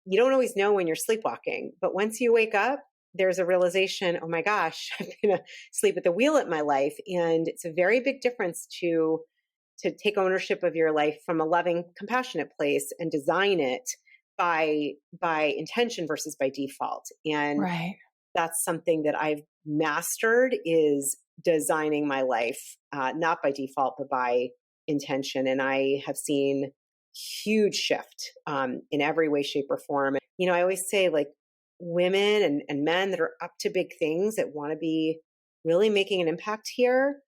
you don't always know when you're sleepwalking, but once you wake up, there's a realization, oh my gosh, I'm going to sleep at the wheel at my life. And it's a very big difference to take ownership of your life from a loving, compassionate place and design it by intention versus by default. And right. that's something that I've mastered, is designing my life, not by default, but by intention. And I have seen huge shift in every way, shape, or form. You know, I always say, like, women and men that are up to big things, that want to be really making an impact here,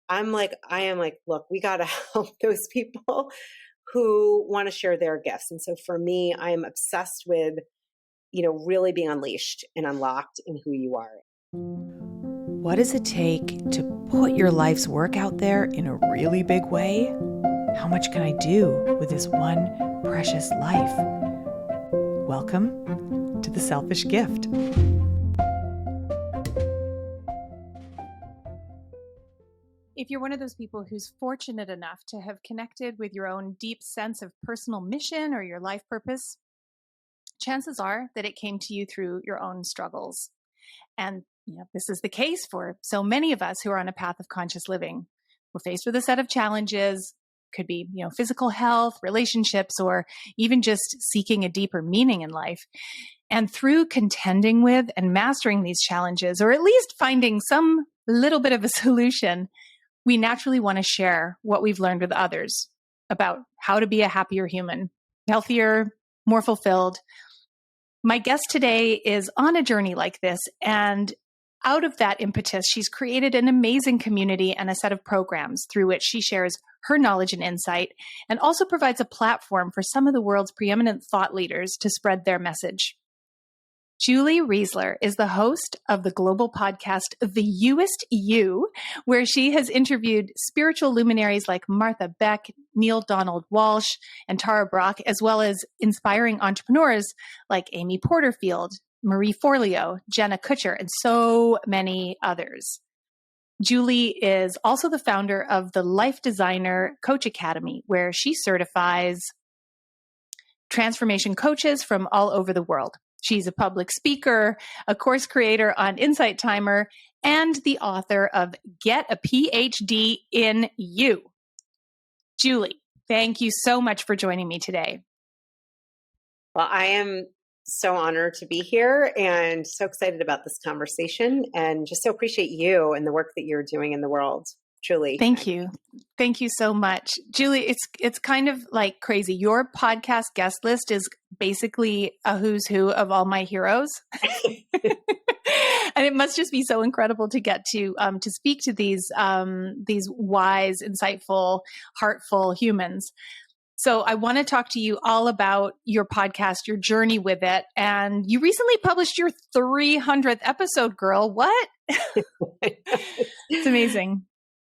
I am like, look, we got to help those people who want to share their gifts. And so for me, I am obsessed with, you know, really being unleashed and unlocked in who you are. What does it take to put your life's work out there in a really big way? How much can I do with this one precious life? Welcome to The Selfish Gift. If you're one of those people who's fortunate enough to have connected with your own deep sense of personal mission or your life purpose, chances are that it came to you through your own struggles. And this is the case for so many of us who are on a path of conscious living. We're faced with a set of challenges. Could be, physical health, relationships, or even just seeking a deeper meaning in life. And through contending with and mastering these challenges, or at least finding some little bit of a solution, we naturally want to share what we've learned with others about how to be a happier human, healthier, more fulfilled. My guest today is on a journey like this, and out of that impetus, she's created an amazing community and a set of programs through which she shares her knowledge and insight, and also provides a platform for some of the world's preeminent thought leaders to spread their message. Julie Reisler is the host of the global podcast, You-est You, where she has interviewed spiritual luminaries like Martha Beck, Neale Donald Walsch, and Tara Brach, as well as inspiring entrepreneurs like Amy Porterfield, Marie Forleo, Jenna Kutcher, and so many others. Julie is also the founder of the Life Designer Coach Academy, where she certifies transformation coaches from all over the world. She's a public speaker, a course creator on Insight Timer, and the author of Get a PhD in You. Julie, thank you so much for joining me today. Well, I am so honored to be here and so excited about this conversation, and just so appreciate you and the work that you're doing in the world. Truly. Thank you. Thank you so much. Julie, it's kind of like crazy. Your podcast guest list is basically a who's who of all my heroes. And it must just be so incredible to get to speak to these wise, insightful, heartful humans. So I want to talk to you all about your podcast, your journey with it. And you recently published your 300th episode, girl. What? It's amazing.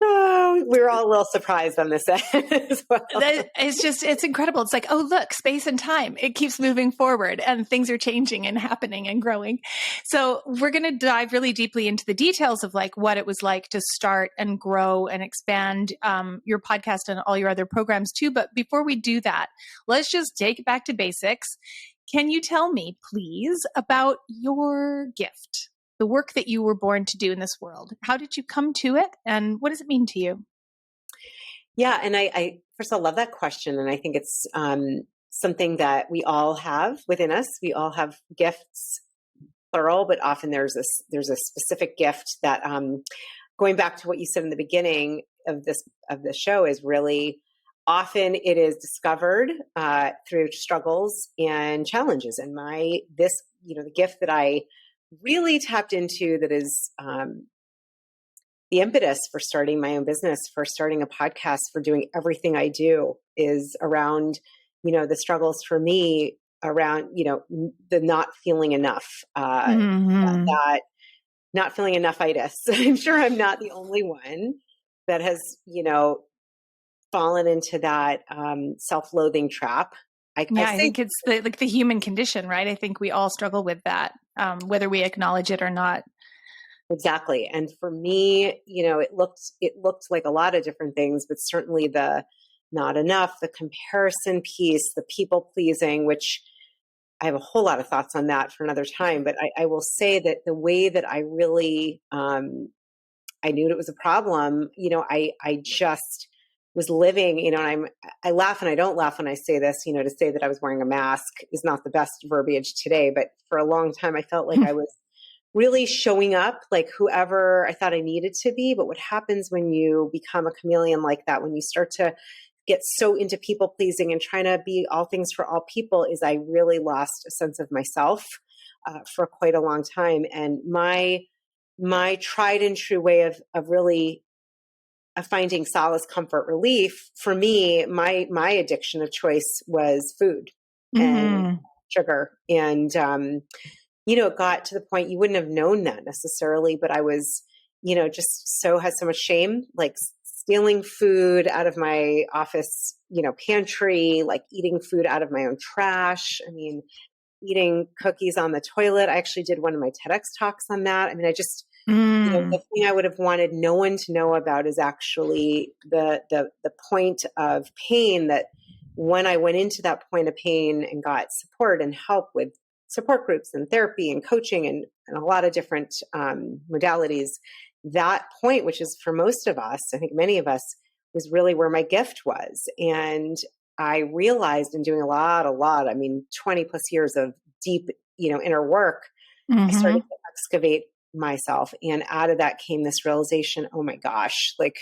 Oh, we were all a little surprised on this end as well. It's incredible. It's like, oh, look, space and time. It keeps moving forward and things are changing and happening and growing. So we're going to dive really deeply into the details of like what it was like to start and grow and expand your podcast and all your other programs too. But before we do that, let's just take it back to basics. Can you tell me, please, about your gift? The work that you were born to do in this world. How did you come to it, and what does it mean to you? Yeah, and I first of all love that question, and I think it's something that we all have within us. We all have gifts, plural, but often there's a specific gift that, going back to what you said in the beginning of this show, is really often it is discovered through struggles and challenges. And the gift that I really tapped into, that is the impetus for starting my own business, for starting a podcast, for doing everything I do, is around, the struggles for me around, the not feeling enough, that not feeling enough-itis. I'm sure I'm not the only one that has, fallen into that self-loathing trap. I think it's the human condition, right? I think we all struggle with that, whether we acknowledge it or not. Exactly. And for me, it looked like a lot of different things, but certainly the not enough, the comparison piece, the people pleasing, which I have a whole lot of thoughts on that for another time, but I will say that the way that I really, I knew it was a problem, I just was living, and I laugh and I don't laugh when I say this, to say that I was wearing a mask is not the best verbiage today, but for a long time, I felt like I was really showing up like whoever I thought I needed to be. But what happens when you become a chameleon like that, when you start to get so into people pleasing and trying to be all things for all people, is I really lost a sense of myself for quite a long time. And my tried and true way of really finding solace, comfort, relief for me, my addiction of choice was food and sugar. And, it got to the point you wouldn't have known that necessarily, but I was, just had so much shame, like stealing food out of my office, pantry, like eating food out of my own trash. I mean, eating cookies on the toilet. I actually did one of my TEDx talks on that. I mean, I just, the thing I would have wanted no one to know about is actually the point of pain, that when I went into that point of pain and got support and help with support groups and therapy and coaching and a lot of different modalities, that point, which is for most of us, I think many of us, was really where my gift was. And I realized in doing a lot, 20 plus years of deep, inner work, I started to excavate myself. And out of that came this realization, oh my gosh, like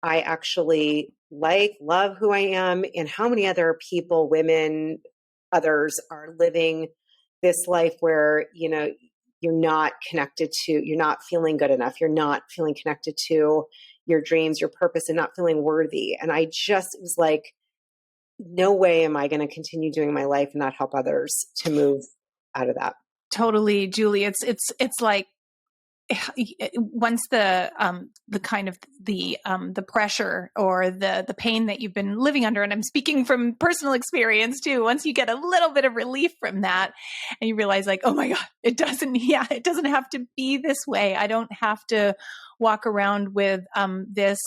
I actually love who I am, and how many other people, women, others are living this life where, you're not connected to, you're not feeling good enough. You're not feeling connected to your dreams, your purpose, and not feeling worthy. And it was like, no way am I going to continue doing my life and not help others to move out of that. Totally, Julie. It's like once the kind of the pressure or the pain that you've been living under, and I'm speaking from personal experience too, once you get a little bit of relief from that and you realize like, oh my God, it doesn't have to be this way. I don't have to walk around with this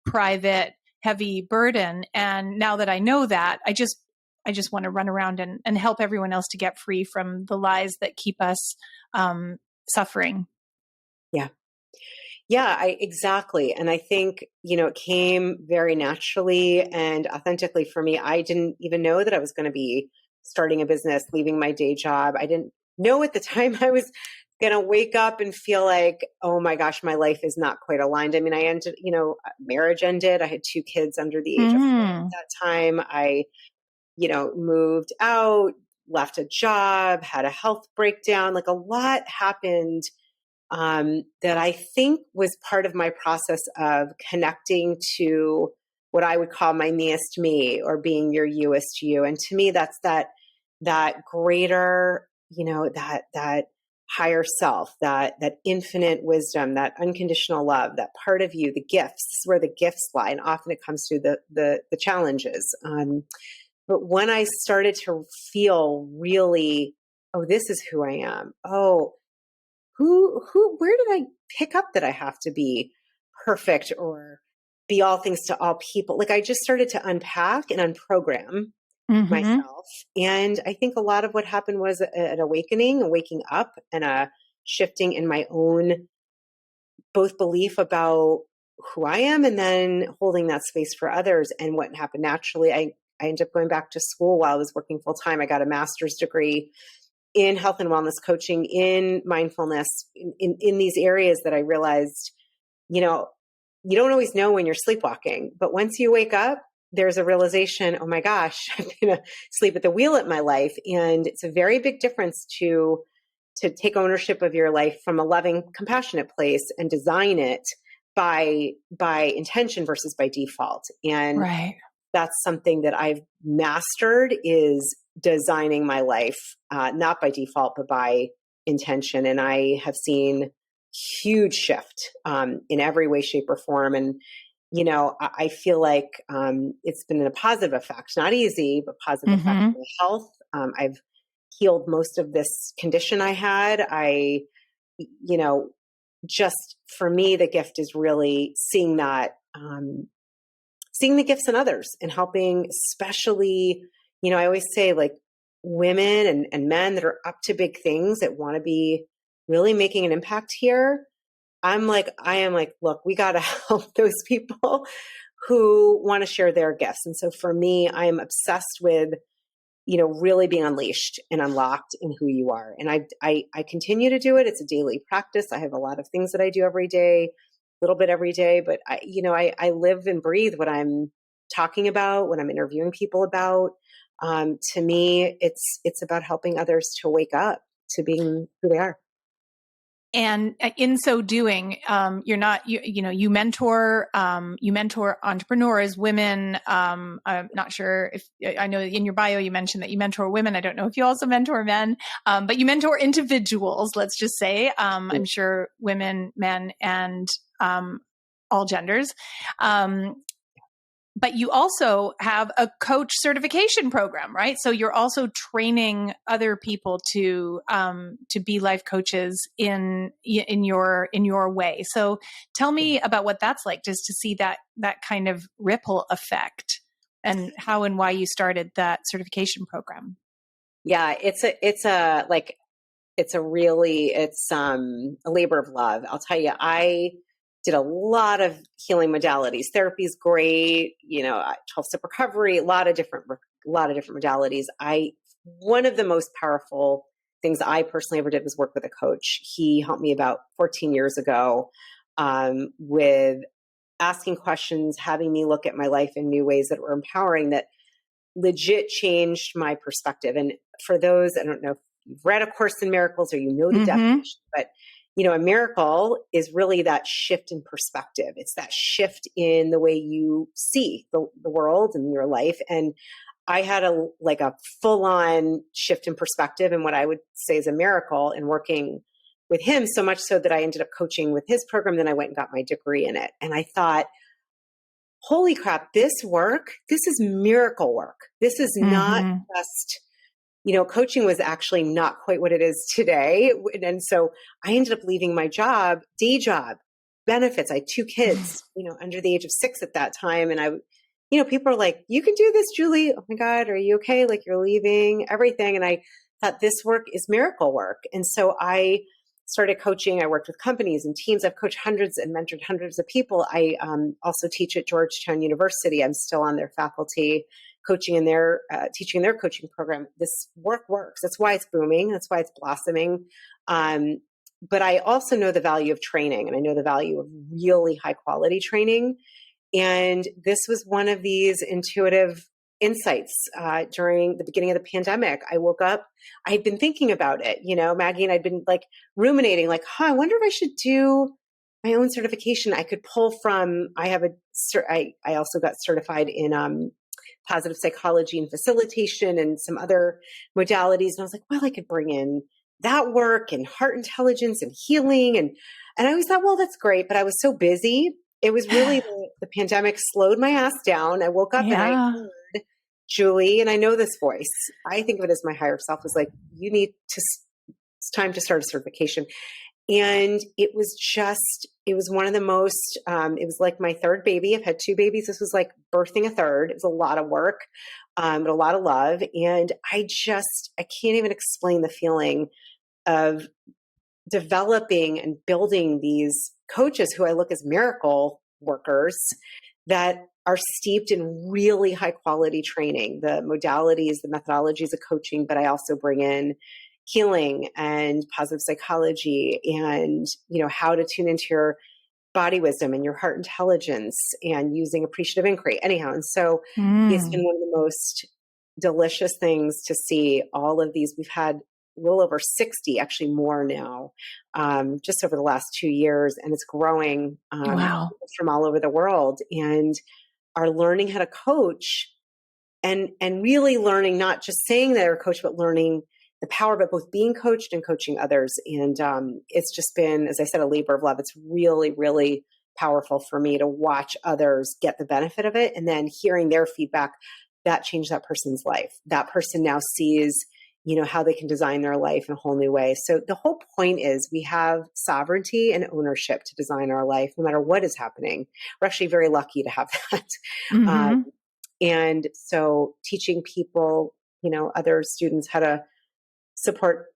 private heavy burden. And now that I know that, I just want to run around and help everyone else to get free from the lies that keep us suffering. Yeah. Yeah, exactly. And I think, it came very naturally and authentically for me. I didn't even know that I was going to be starting a business, leaving my day job. I didn't know at the time I was going to wake up and feel like, oh my gosh, my life is not quite aligned. I mean, I ended, marriage ended. I had 2 kids under the age of 4 at that time. I, moved out, left a job, had a health breakdown, like a lot happened that I think was part of my process of connecting to what I would call my meest me, or being your you-est you. And to me, that's that greater, that higher self, that infinite wisdom, that unconditional love, that part of you, the gifts. This is where the gifts lie, and often it comes through the challenges. But when I started to feel really, oh, this is who I am. Oh, where did I pick up that I have to be perfect or be all things to all people? Like I just started to unpack and unprogram myself. And I think a lot of what happened was an awakening, a waking up, and a shifting in my own both belief about who I am and then holding that space for others. And what happened naturally, I ended up going back to school while I was working full time. I got a master's degree in health and wellness coaching, in mindfulness, in these areas that I realized, you don't always know when you're sleepwalking, but once you wake up, there's a realization, oh my gosh, I'm going to sleep at the wheel at my life. And it's a very big difference to take ownership of your life from a loving, compassionate place and design it by intention versus by default. And that's something that I've mastered, is designing my life, not by default, but by intention. And I have seen huge shift in every way, shape, or form. And, I feel like it's been a positive effect, not easy, but positive effect on my health. I've healed most of this condition I had. Just for me, the gift is really seeing that, seeing the gifts in others and helping, especially, I always say, like, women and men that are up to big things, that want to be really making an impact here, I am like, look, we got to help those people who want to share their gifts. And so for me, I am obsessed with, really being unleashed and unlocked in who you are. And I continue to do it. It's a daily practice. I have a lot of things that I do every day, a little bit every day, but I live and breathe what I'm talking about, what I'm interviewing people about. To me, it's about helping others to wake up to being who they are. And in so doing, you mentor entrepreneurs, women. I'm not sure if I know in your bio you mentioned that you mentor women. I don't know if you also mentor men, but you mentor individuals. Let's just say, I'm sure women, men, and all genders. But you also have a coach certification program, right? So you're also training other people to be life coaches in your way. So tell me about what that's like, just to see that kind of ripple effect, and how and why you started that certification program. Yeah, it's a labor of love. I'll tell you, I did a lot of healing modalities. Therapy is great, 12-step recovery, a lot of different modalities. One of the most powerful things I personally ever did was work with a coach. He helped me about 14 years ago with asking questions, having me look at my life in new ways that were empowering, that legit changed my perspective. And for those, I don't know if you've read A Course in Miracles or the definition, but a miracle is really that shift in perspective. It's that shift in the way you see the world and your life. And I had a full-on shift in perspective, and what I would say is a miracle in working with him, so much so that I ended up coaching with his program. Then I went and got my degree in it. And I thought, holy crap, this is miracle work. This is not just, coaching was actually not quite what it is today. And so I ended up leaving my job, day job, benefits. I had 2 kids, under the age of 6 at that time. And people are like, you can do this, Julie. Oh my God, are you okay? Like, you're leaving everything. And I thought, this work is miracle work. And so I started coaching. I worked with companies and teams. I've coached hundreds and mentored hundreds of people. I also teach at Georgetown University. I'm still on their faculty, coaching in their teaching their coaching program. This work works. That's why it's booming. That's why it's blossoming. But I also know the value of training, and I know the value of really high quality training. And this was one of these intuitive insights during the beginning of the pandemic. I woke up, I had been thinking about it, Maggie, and I'd been ruminating, I wonder if I should do my own certification. I could pull from, I also got certified in positive psychology and facilitation and some other modalities. And I was like, well, I could bring in that work and heart intelligence and healing. And I always thought, well, that's great. But I was so busy. It was really the pandemic slowed my ass down. I woke up and I heard Julie, and I know this voice. I think of it as my higher self, was like, it's time to start a certification. And it was one of the most, it was like my third baby. I've had 2 babies. This was like birthing a third. It was a lot of work, but a lot of love. And I can't even explain the feeling of developing and building these coaches who I look as miracle workers that are steeped in really high quality training, the modalities, the methodologies of coaching, but I also bring in healing and positive psychology and, how to tune into your body wisdom and your heart intelligence and using appreciative inquiry. Anyhow. And so it's been one of the most delicious things to see all of these. We've had a little over 60, actually more now, just over the last 2 years. And it's growing from all over the world, and are learning how to coach and really learning, not just saying they're a coach, but learning the power of both being coached and coaching others. And it's just been, as I said, a labor of love. It's really, really powerful for me to watch others get the benefit of it. And then hearing their feedback, that changed that person's life. That person now sees, how they can design their life in a whole new way. So the whole point is we have sovereignty and ownership to design our life, no matter what is happening. We're actually very lucky to have that. And so teaching people other students how to support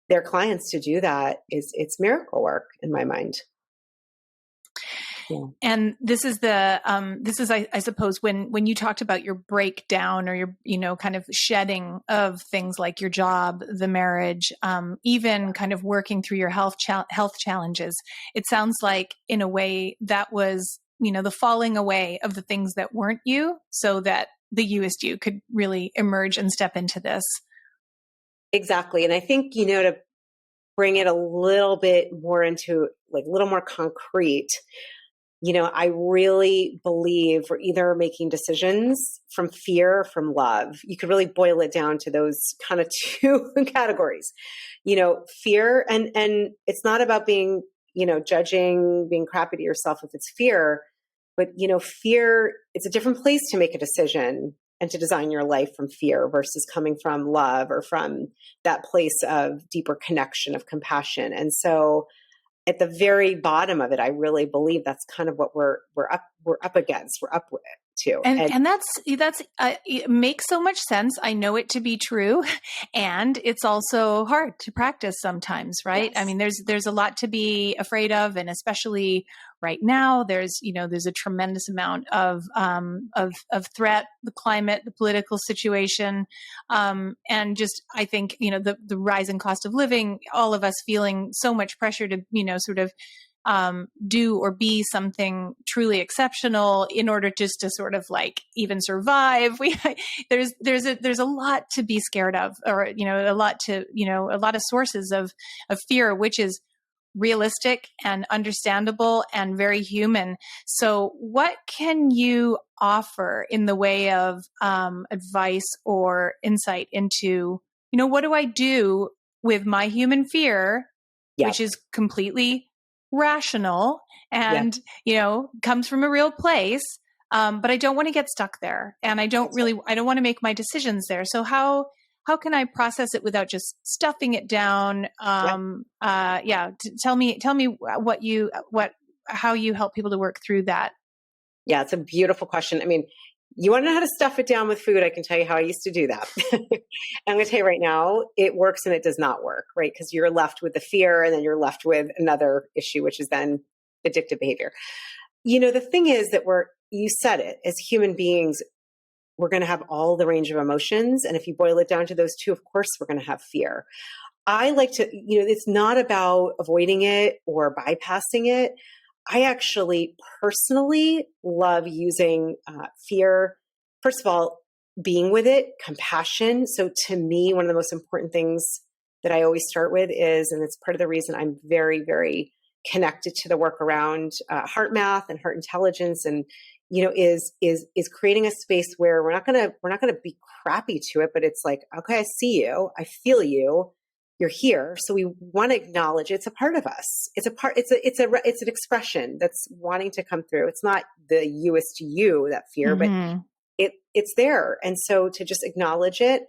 their clients to do that, it's miracle work in my mind. Yeah. And this is I suppose when you talked about your breakdown or your, kind of shedding of things like your job, the marriage, even kind of working through your health challenges, it sounds like in a way that was, the falling away of the things that weren't you, so that the You-est You could really emerge and step into this. Exactly. And I think, to bring it a little bit more into like a little more concrete, I really believe we're either making decisions from fear or from love. You could really boil it down to those kind of two categories, fear. And it's not about being, judging, being crappy to yourself if it's fear, but, fear, it's a different place to make a decision and to design your life from fear versus coming from love or from that place of deeper connection, of compassion. And so at the very bottom of it, I really believe that's kind of what we're up against. We're up to, and that's it makes so much sense. I know it to be true, and it's also hard to practice sometimes, right? Yes. I mean, there's a lot to be afraid of, and especially right now, there's a tremendous amount of threat, the climate, the political situation, and just I think the rising cost of living, all of us feeling so much pressure to sort of do or be something truly exceptional in order just to sort of like even survive. There's a lot to be scared of, or a lot of sources of fear, which is realistic and understandable and very human. So what can you offer in the way of advice or insight into, what do I do with my human fear, which is completely rational and, comes from a real place. But I don't want to get stuck there, and I don't want to make my decisions there. So how can I process it without just stuffing it down? Tell me how you help people to work through that. Yeah, it's a beautiful question. I mean, you want to know how to stuff it down with food? I can tell you how I used to do that. I'm going to tell you right now, it works and it does not work, right? Because you're left with the fear, and then you're left with another issue, which is then addictive behavior. The thing is that you said it, as human beings, we're going to have all the range of emotions. And if you boil it down to those two, of course, we're going to have fear. I like to, it's not about avoiding it or bypassing it. I actually personally love using fear. First of all, being with it, compassion. So to me, one of the most important things that I always start with is, and it's part of the reason I'm very, very connected to the work around heart math and heart intelligence, and is creating a space where we're not gonna be crappy to it, but it's like, okay, I see you, I feel you. You're here. So we want to acknowledge it's a part of us. It's an expression that's wanting to come through. It's not the You-est You, that fear, Mm-hmm. but it's there. And so to just acknowledge it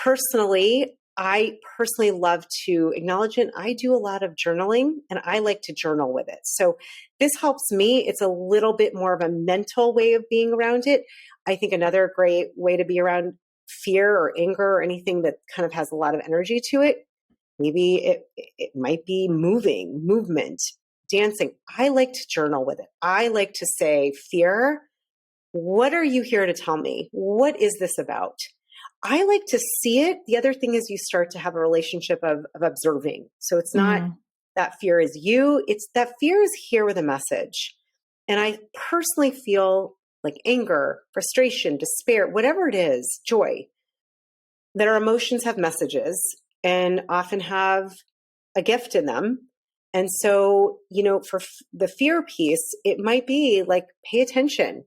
personally, I personally love to acknowledge it. I do a lot of journaling, and I like to journal with it. So this helps me. It's a little bit more of a mental way of being around it. I think another great way to be around fear or anger or anything that kind of has a lot of energy to it, maybe it might be movement, dancing. I like to journal with it. I like to say, fear, what are you here to tell me? What is this about? I like to see it. The other thing is you start to have a relationship of observing. So it's not that fear is you, it's that fear is here with a message. And I personally feel like anger, frustration, despair, whatever it is, joy, that our emotions have messages and often have a gift in them. And so, for the fear piece, it might be like, pay attention.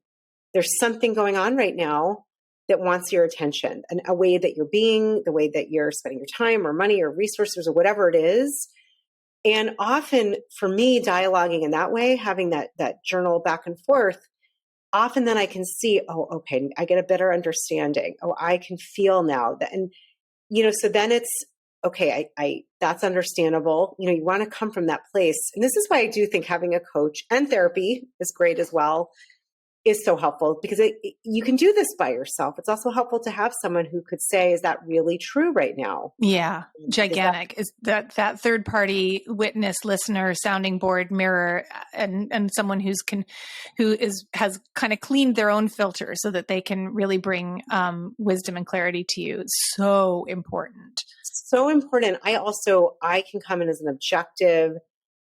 There's something going on right now that wants your attention, and a way that you're being, the way that you're spending your time or money or resources or whatever it is. And often for me, dialoguing in that way, having that journal back and forth, often then I can see, oh, okay, I get a better understanding. Oh, I can feel now that. And, so then it's, okay, I that's understandable. You want to come from that place. And this is why I do think having a coach and therapy is great as well, is so helpful because you can do this by yourself. It's also helpful to have someone who could say, is that really true right now? Yeah. Gigantic. Is that third party witness, listener, sounding board, mirror, and someone has kind of cleaned their own filter so that they can really bring wisdom and clarity to you. It's so important. So important. I can come in as an objective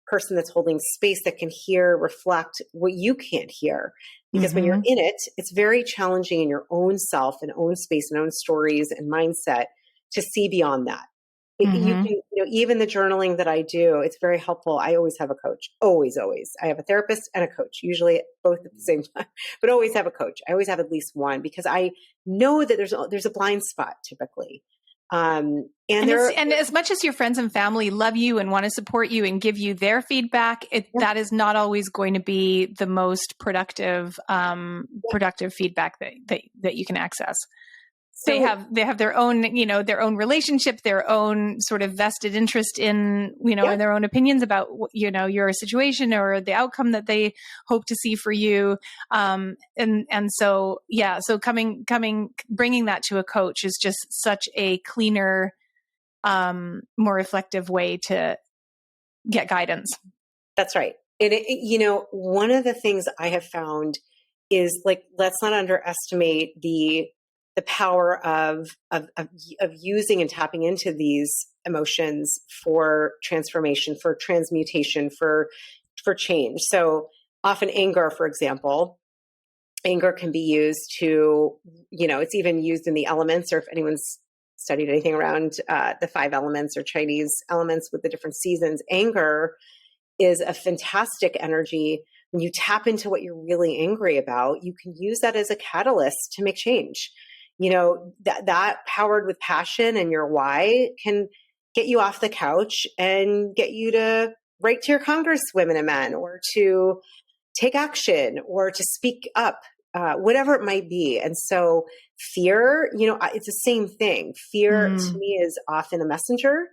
person that's holding space that can hear, reflect what you can't hear. Because when you're in it, it's very challenging in your own self and own space and own stories and mindset to see beyond that. You can, even the journaling that I do, it's very helpful. I always have a coach. Always. I have a therapist and a coach, usually both at the same time, but always have a coach. I always have at least one because I know that there's a blind spot typically. And as much as your friends and family love you and want to support you and give you their feedback, that is not always going to be the most productive feedback that you can access. So they have their own, their own relationship, their own sort of vested interest in, in their own opinions about, your situation or the outcome that they hope to see for you. So bringing that to a coach is just such a cleaner, more reflective way to get guidance. That's right. And one of the things I have found is let's not underestimate the power of using and tapping into these emotions for transformation, for transmutation, for change. So often anger, for example, can be used to, it's even used in the elements, or if anyone's studied anything around the 5 elements or Chinese elements with the different seasons, anger is a fantastic energy. When you tap into what you're really angry about, you can use that as a catalyst to make change. That powered with passion and your why can get you off the couch and get you to write to your congresswomen and men, or to take action, or to speak up, whatever it might be. And so fear, it's the same thing. Fear to me is often a messenger.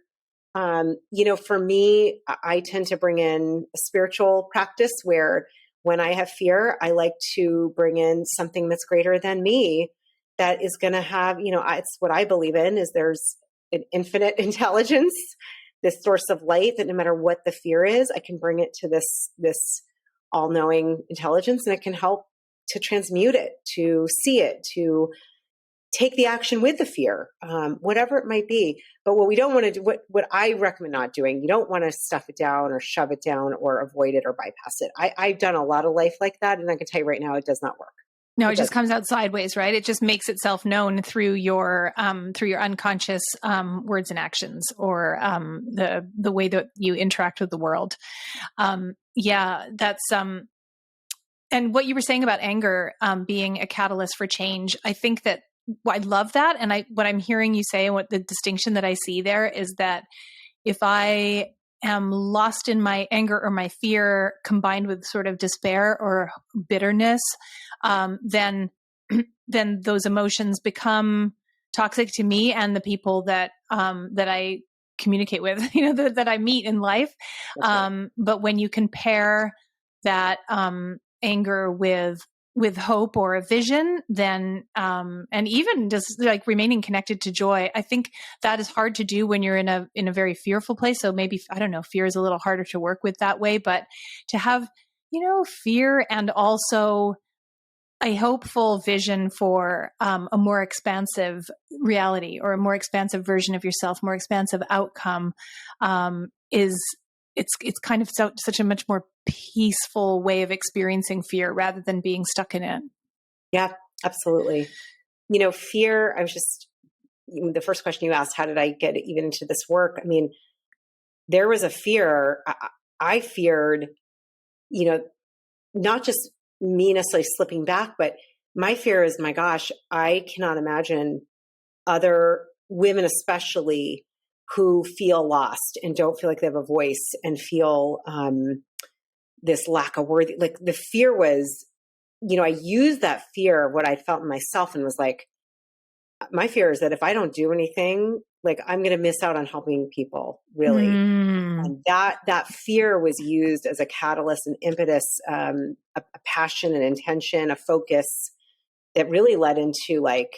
For me, I tend to bring in a spiritual practice where when I have fear, I like to bring in something that's greater than me, that is going to have, it's what I believe in, is there's an infinite intelligence, this source of light, that no matter what the fear is, I can bring it to this all-knowing intelligence, and it can help to transmute it, to see it, to take the action with the fear, whatever it might be. But what we don't want to do, what I recommend not doing, you don't want to stuff it down or shove it down or avoid it or bypass it. I've done a lot of life like that, and I can tell you right now, it does not work. No, it just comes out sideways, right? It just makes itself known through your unconscious words and actions, or the way that you interact with the world. That's and what you were saying about anger being a catalyst for change. I think that I love that, and what I'm hearing you say, and what the distinction that I see there is that if I am lost in my anger or my fear combined with sort of despair or bitterness, then those emotions become toxic to me and the people that I communicate with, that I meet in life. But when you compare that anger with hope or a vision, then and even just remaining connected to joy, I think that is hard to do when you're in a very fearful place. So maybe, I don't know, fear is a little harder to work with that way, but to have, fear and also a hopeful vision for a more expansive reality, or a more expansive version of yourself, more expansive outcome, it's kind of such a much more peaceful way of experiencing fear rather than being stuck in it. Yeah, absolutely. Fear, the first question you asked, how did I get even into this work? I mean, there was a fear. I feared, not just me necessarily slipping back, but my fear is, my gosh, I cannot imagine other women, especially, who feel lost and don't feel like they have a voice and feel this lack of worthy. Like, the fear was, I used that fear of what I felt in myself and was like, my fear is that if I don't do anything, like I'm going to miss out on helping people, really. And that fear was used as a catalyst, an impetus, a passion, an intention, a focus that really led into like,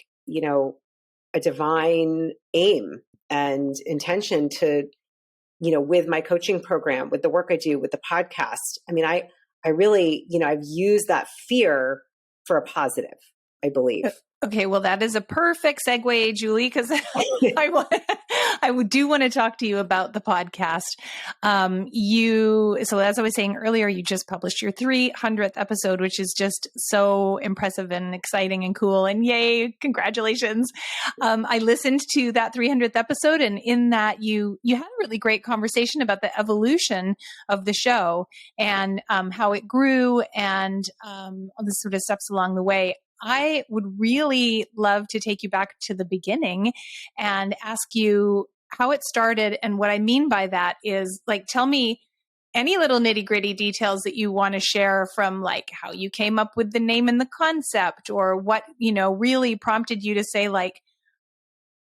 a divine aim and intention to, with my coaching program, with the work I do, with the podcast. I mean, I really, I've used that fear for a positive, I believe. Okay, well, that is a perfect segue, Julie, because I do want to talk to you about the podcast. So as I was saying earlier, you just published your 300th episode, which is just so impressive and exciting and cool. And yay, congratulations. I listened to that 300th episode, and in that you had a really great conversation about the evolution of the show and how it grew and all the sort of steps along the way. I would really love to take you back to the beginning and ask you how it started. And what I mean by that is, like, tell me any little nitty gritty details that you want to share from like how you came up with the name and the concept, or what, really prompted you to say like,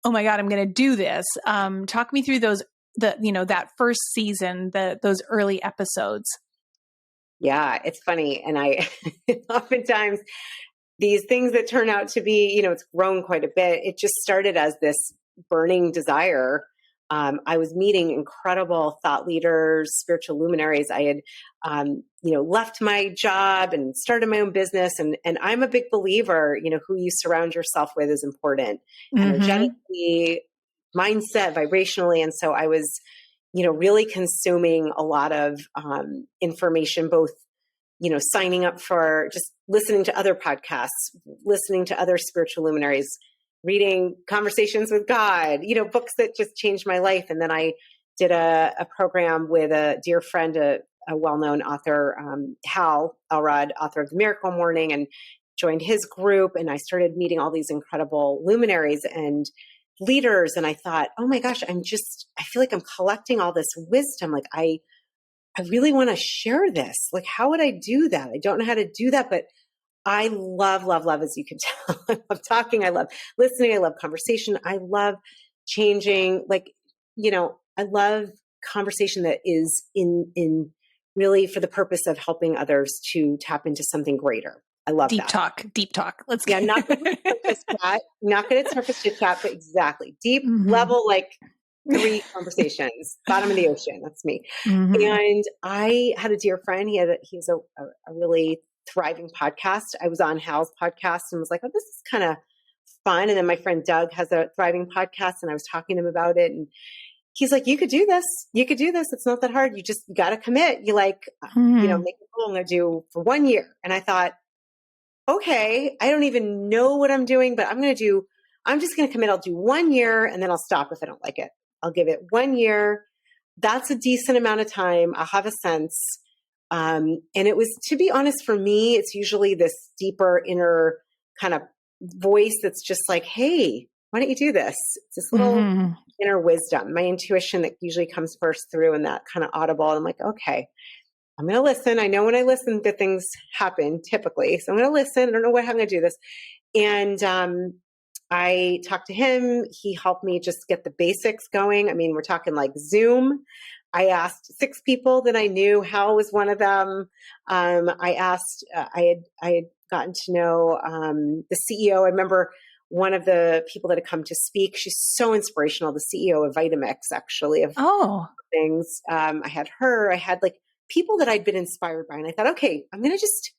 oh my God, I'm going to do this. Talk me through that first season, those early episodes. Yeah, it's funny. And I oftentimes these things that turn out to be, it's grown quite a bit. It just started as this burning desire. I was meeting incredible thought leaders, spiritual luminaries. I had, left my job and started my own business. And I'm a big believer, who you surround yourself with is important, energetically, mindset, vibrationally. And so I was, really consuming a lot of information, both signing up for just listening to other podcasts, listening to other spiritual luminaries, reading Conversations with God, books that just changed my life. And then I did a program with a dear friend, a well-known author, Hal Elrod, author of The Miracle Morning, and joined his group. And I started meeting all these incredible luminaries and leaders. And I thought, oh my gosh, I feel like I'm collecting all this wisdom. Like I really want to share this. Like, how would I do that? I don't know how to do that, but I love, as you can tell. I love talking. I love listening. I love conversation. I love changing. Like, I love conversation that is in really for the purpose of helping others to tap into something greater. I love deep that. Deep talk. Let's get not good at surface chat, not good at surface chit chat, but exactly deep level, like 3 conversations, bottom of the ocean. That's me. And I had a dear friend. He has a really thriving podcast. I was on Hal's podcast and was like, oh, this is kind of fun. And then my friend Doug has a thriving podcast, and I was talking to him about it. And he's like, you could do this. You could do this. It's not that hard. You got to commit. You make a goal. I'm going to do for 1 year. And I thought, okay, I don't even know what I'm doing, but I'm just going to commit. I'll do 1 year and then I'll stop if I don't like it. I'll give it 1 year. That's a decent amount of time. I'll have a sense. And it was, to be honest, for me, it's usually this deeper inner kind of voice that's just like, hey, why don't you do this? It's this little inner wisdom, my intuition that usually comes first through, and that kind of audible. And I'm like, okay, I'm going to listen. I know when I listen, good things happen typically. So I'm going to listen. I don't know how I'm going to do this. And I talked to him. He helped me just get the basics going. I mean, we're talking like Zoom. I asked 6 people that I knew. Hal was one of them. I asked, I had gotten to know the CEO. I remember one of the people that had come to speak. She's so inspirational. The CEO of Vitamix, actually, of things. I had her. I had like people that I'd been inspired by. And I thought, okay, I'm going to just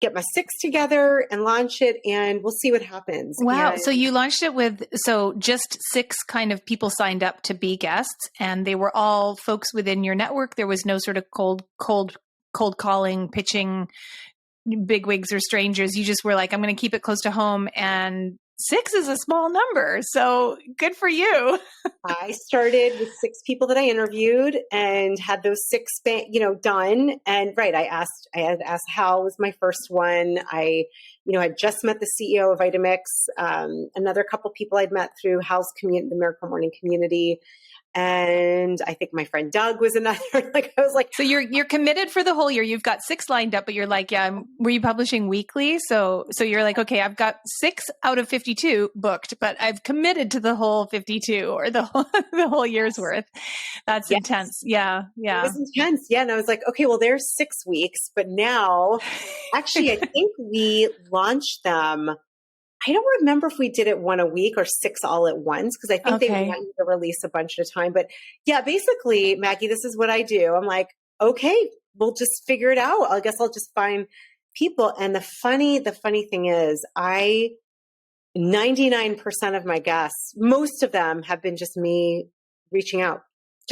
get my 6 together and launch it, and we'll see what happens. Wow. And so you launched it with, just 6 kind of people signed up to be guests, and they were all folks within your network. There was no sort of cold calling, pitching bigwigs or strangers. You just were like, I'm going to keep it close to home, and 6 is a small number. So good for you. I started with 6 people that I interviewed and had those 6, done. And I had asked Hal was my first one. I had just met the CEO of Vitamix, another couple people I'd met through Hal's community, the Miracle Morning community. And I think my friend Doug was another. Like, I was like, so you're committed for the whole year. You've got 6 lined up, but you're like, yeah, were you publishing weekly? So you're like, okay, I've got 6 out of 52 booked, but I've committed to the whole 52 or the whole year's worth. That's yes. intense. Yeah. It was intense. Yeah. And I was like, okay, well, there's 6 weeks, but now actually, I think we launched them. I don't remember if we did it 1 a week or 6 all at once, because I think they want you to release a bunch at a time. But yeah, basically, Maggie, this is what I do. I'm like, okay, we'll just figure it out. I guess I'll just find people. And the funny thing is, 99% of my guests, most of them have been just me reaching out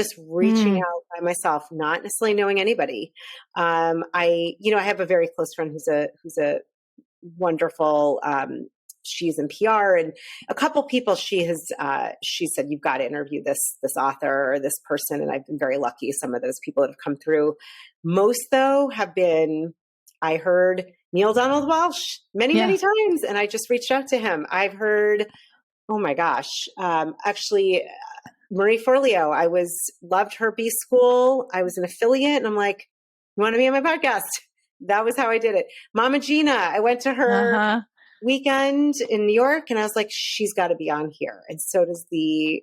out by myself, not necessarily knowing anybody. I have a very close friend who's a wonderful, she's in PR, and a couple people she said, you've got to interview this author or this person. And I've been very lucky. Some of those people that have come through. Most though have been, I heard Neale Donald Walsch many times, and I just reached out to him. I've heard, oh my gosh, actually Marie Forleo, loved her B School. I was an affiliate, and I'm like, you want to be on my podcast? That was how I did it. Mama Gina, I went to her weekend in New York, and I was like, she's got to be on here. And so does the,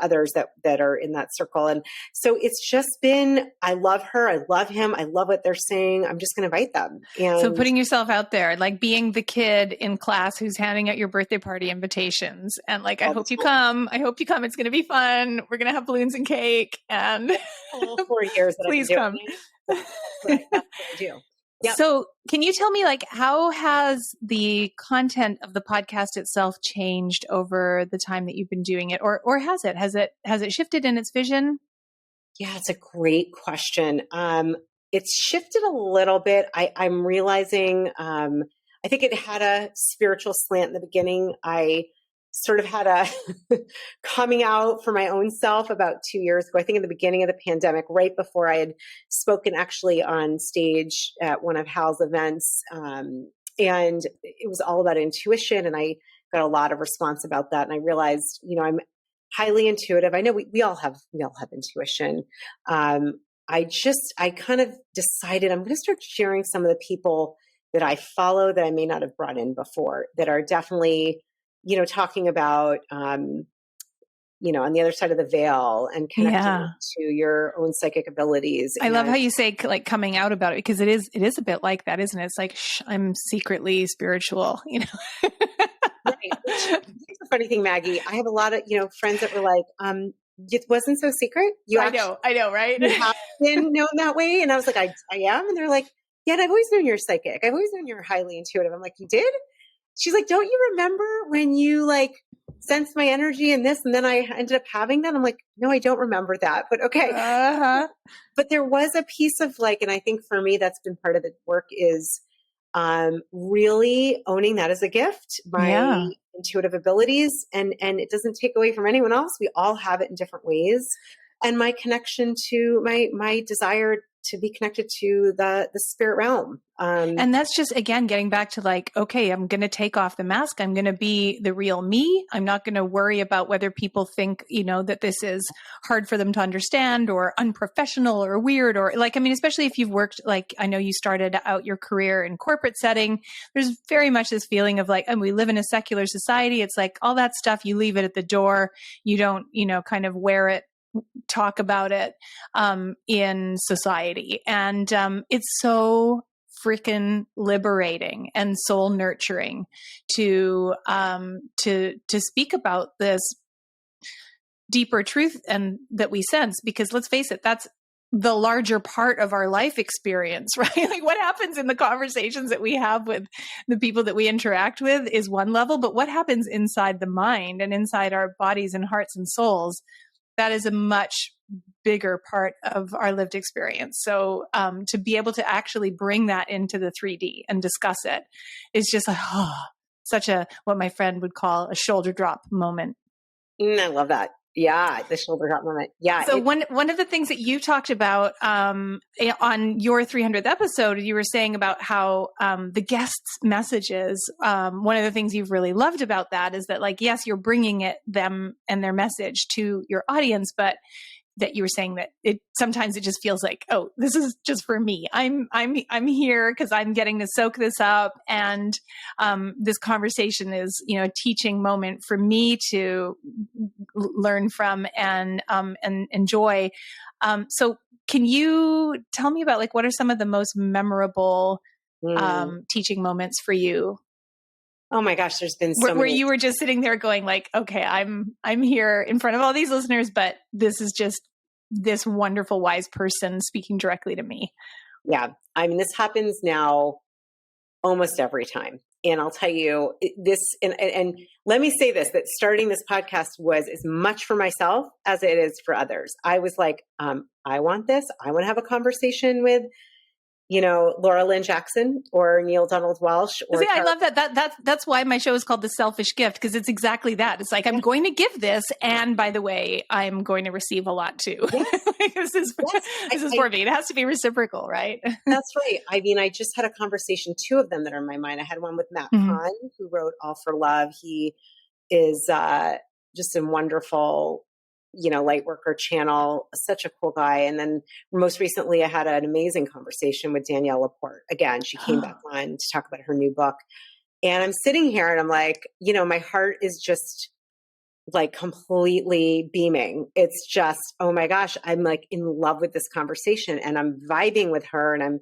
others that are in that circle. And so it's just been, I love her. I love him. I love what they're saying. I'm just going to invite them. And so putting yourself out there, like being the kid in class who's handing out your birthday party invitations, and like, I hope you come. It's going to be fun. We're going to have balloons and cake, and 4 years that please I've been come. That's what I do. Yep. So can you tell me, like, how has the content of the podcast itself changed over the time that you've been doing it, or has it? Has it shifted in its vision? Yeah, it's a great question. It's shifted a little bit. I'm realizing, I think it had a spiritual slant in the beginning. I sort of had a coming out for my own self about 2 years ago. I think in the beginning of the pandemic, right before I had spoken actually on stage at one of Hal's events. And it was all about intuition. And I got a lot of response about that. And I realized, I'm highly intuitive. I know we all have intuition. I kind of decided I'm going to start sharing some of the people that I follow that I may not have brought in before, that are definitely, talking about, on the other side of the veil and connecting to your own psychic abilities. I love how you say, like, coming out about it, because it is a bit like that, isn't it? It's like, I'm secretly spiritual, Right. Here's the funny thing, Maggie. I have a lot of, friends that were like, it wasn't so secret. I know, right? You have been known that way. And I was like, I am. And they're like, yeah, and I've always known you're psychic. I've always known you're highly intuitive. I'm like, you did? She's like, don't you remember when you like sensed my energy and this, and then I ended up having that? I'm like, no, I don't remember that, but okay. But there was a piece of like, and I think for me, that's been part of the work is really owning that as a gift, my intuitive abilities, and it doesn't take away from anyone else. We all have it in different ways. And my connection to my desire to be connected to the spirit realm. And that's just, again, getting back to like, okay, I'm going to take off the mask. I'm going to be the real me. I'm not going to worry about whether people think, that this is hard for them to understand or unprofessional or weird, or like, I mean, especially if you've worked, like, I know you started out your career in corporate setting. There's very much this feeling of like, and we live in a secular society. It's like all that stuff, you leave it at the door. You don't, kind of wear it, talk about it in society. And it's so freaking liberating and soul nurturing to speak about this deeper truth and that we sense, because let's face it, that's the larger part of our life experience, right? Like what happens in the conversations that we have with the people that we interact with is one level, but what happens inside the mind and inside our bodies and hearts and souls, that is a much bigger part of our lived experience. So to be able to actually bring that into the 3D and discuss it is just like, such a, what my friend would call a shoulder drop moment. I love that. Yeah, the shoulder drop moment. Yeah. So one of the things that you talked about on your 300th episode, you were saying about how the guests' messages. One of the things you've really loved about that is that, like, yes, you're bringing them and their message to your audience, but that you were saying that sometimes it just feels like, oh, this is just for me. I'm here because I'm getting to soak this up, and this conversation is, a teaching moment for me to learn from and enjoy. So, can you tell me about, like, what are some of the most memorable teaching moments for you? Oh my gosh, there's been so where many. You were just sitting there going, like, okay, I'm here in front of all these listeners, but this is just this wonderful, wise person speaking directly to me. Yeah. I mean, this happens now almost every time. And I'll tell you this, and let me say this, that starting this podcast was as much for myself as it is for others. I was like, I want this. I want to have a conversation with, Laura Lynn Jackson or Neale Donald Walsch. Or I love that. That's why my show is called The Selfish Gift, because it's exactly that. It's like, I'm going to give this, and by the way, I'm going to receive a lot too. Yes. This is for me. It has to be reciprocal, right? That's right. I mean, I just had a conversation, two of them that are in my mind. I had one with Matt Kahn, who wrote All for Love. He is just a wonderful, Lightworker channel, such a cool guy. And then most recently, I had an amazing conversation with Danielle Laporte. Again, she came back on to talk about her new book. And I'm sitting here and I'm like, my heart is just like completely beaming. It's just, oh my gosh, I'm like in love with this conversation, and I'm vibing with her. And I'm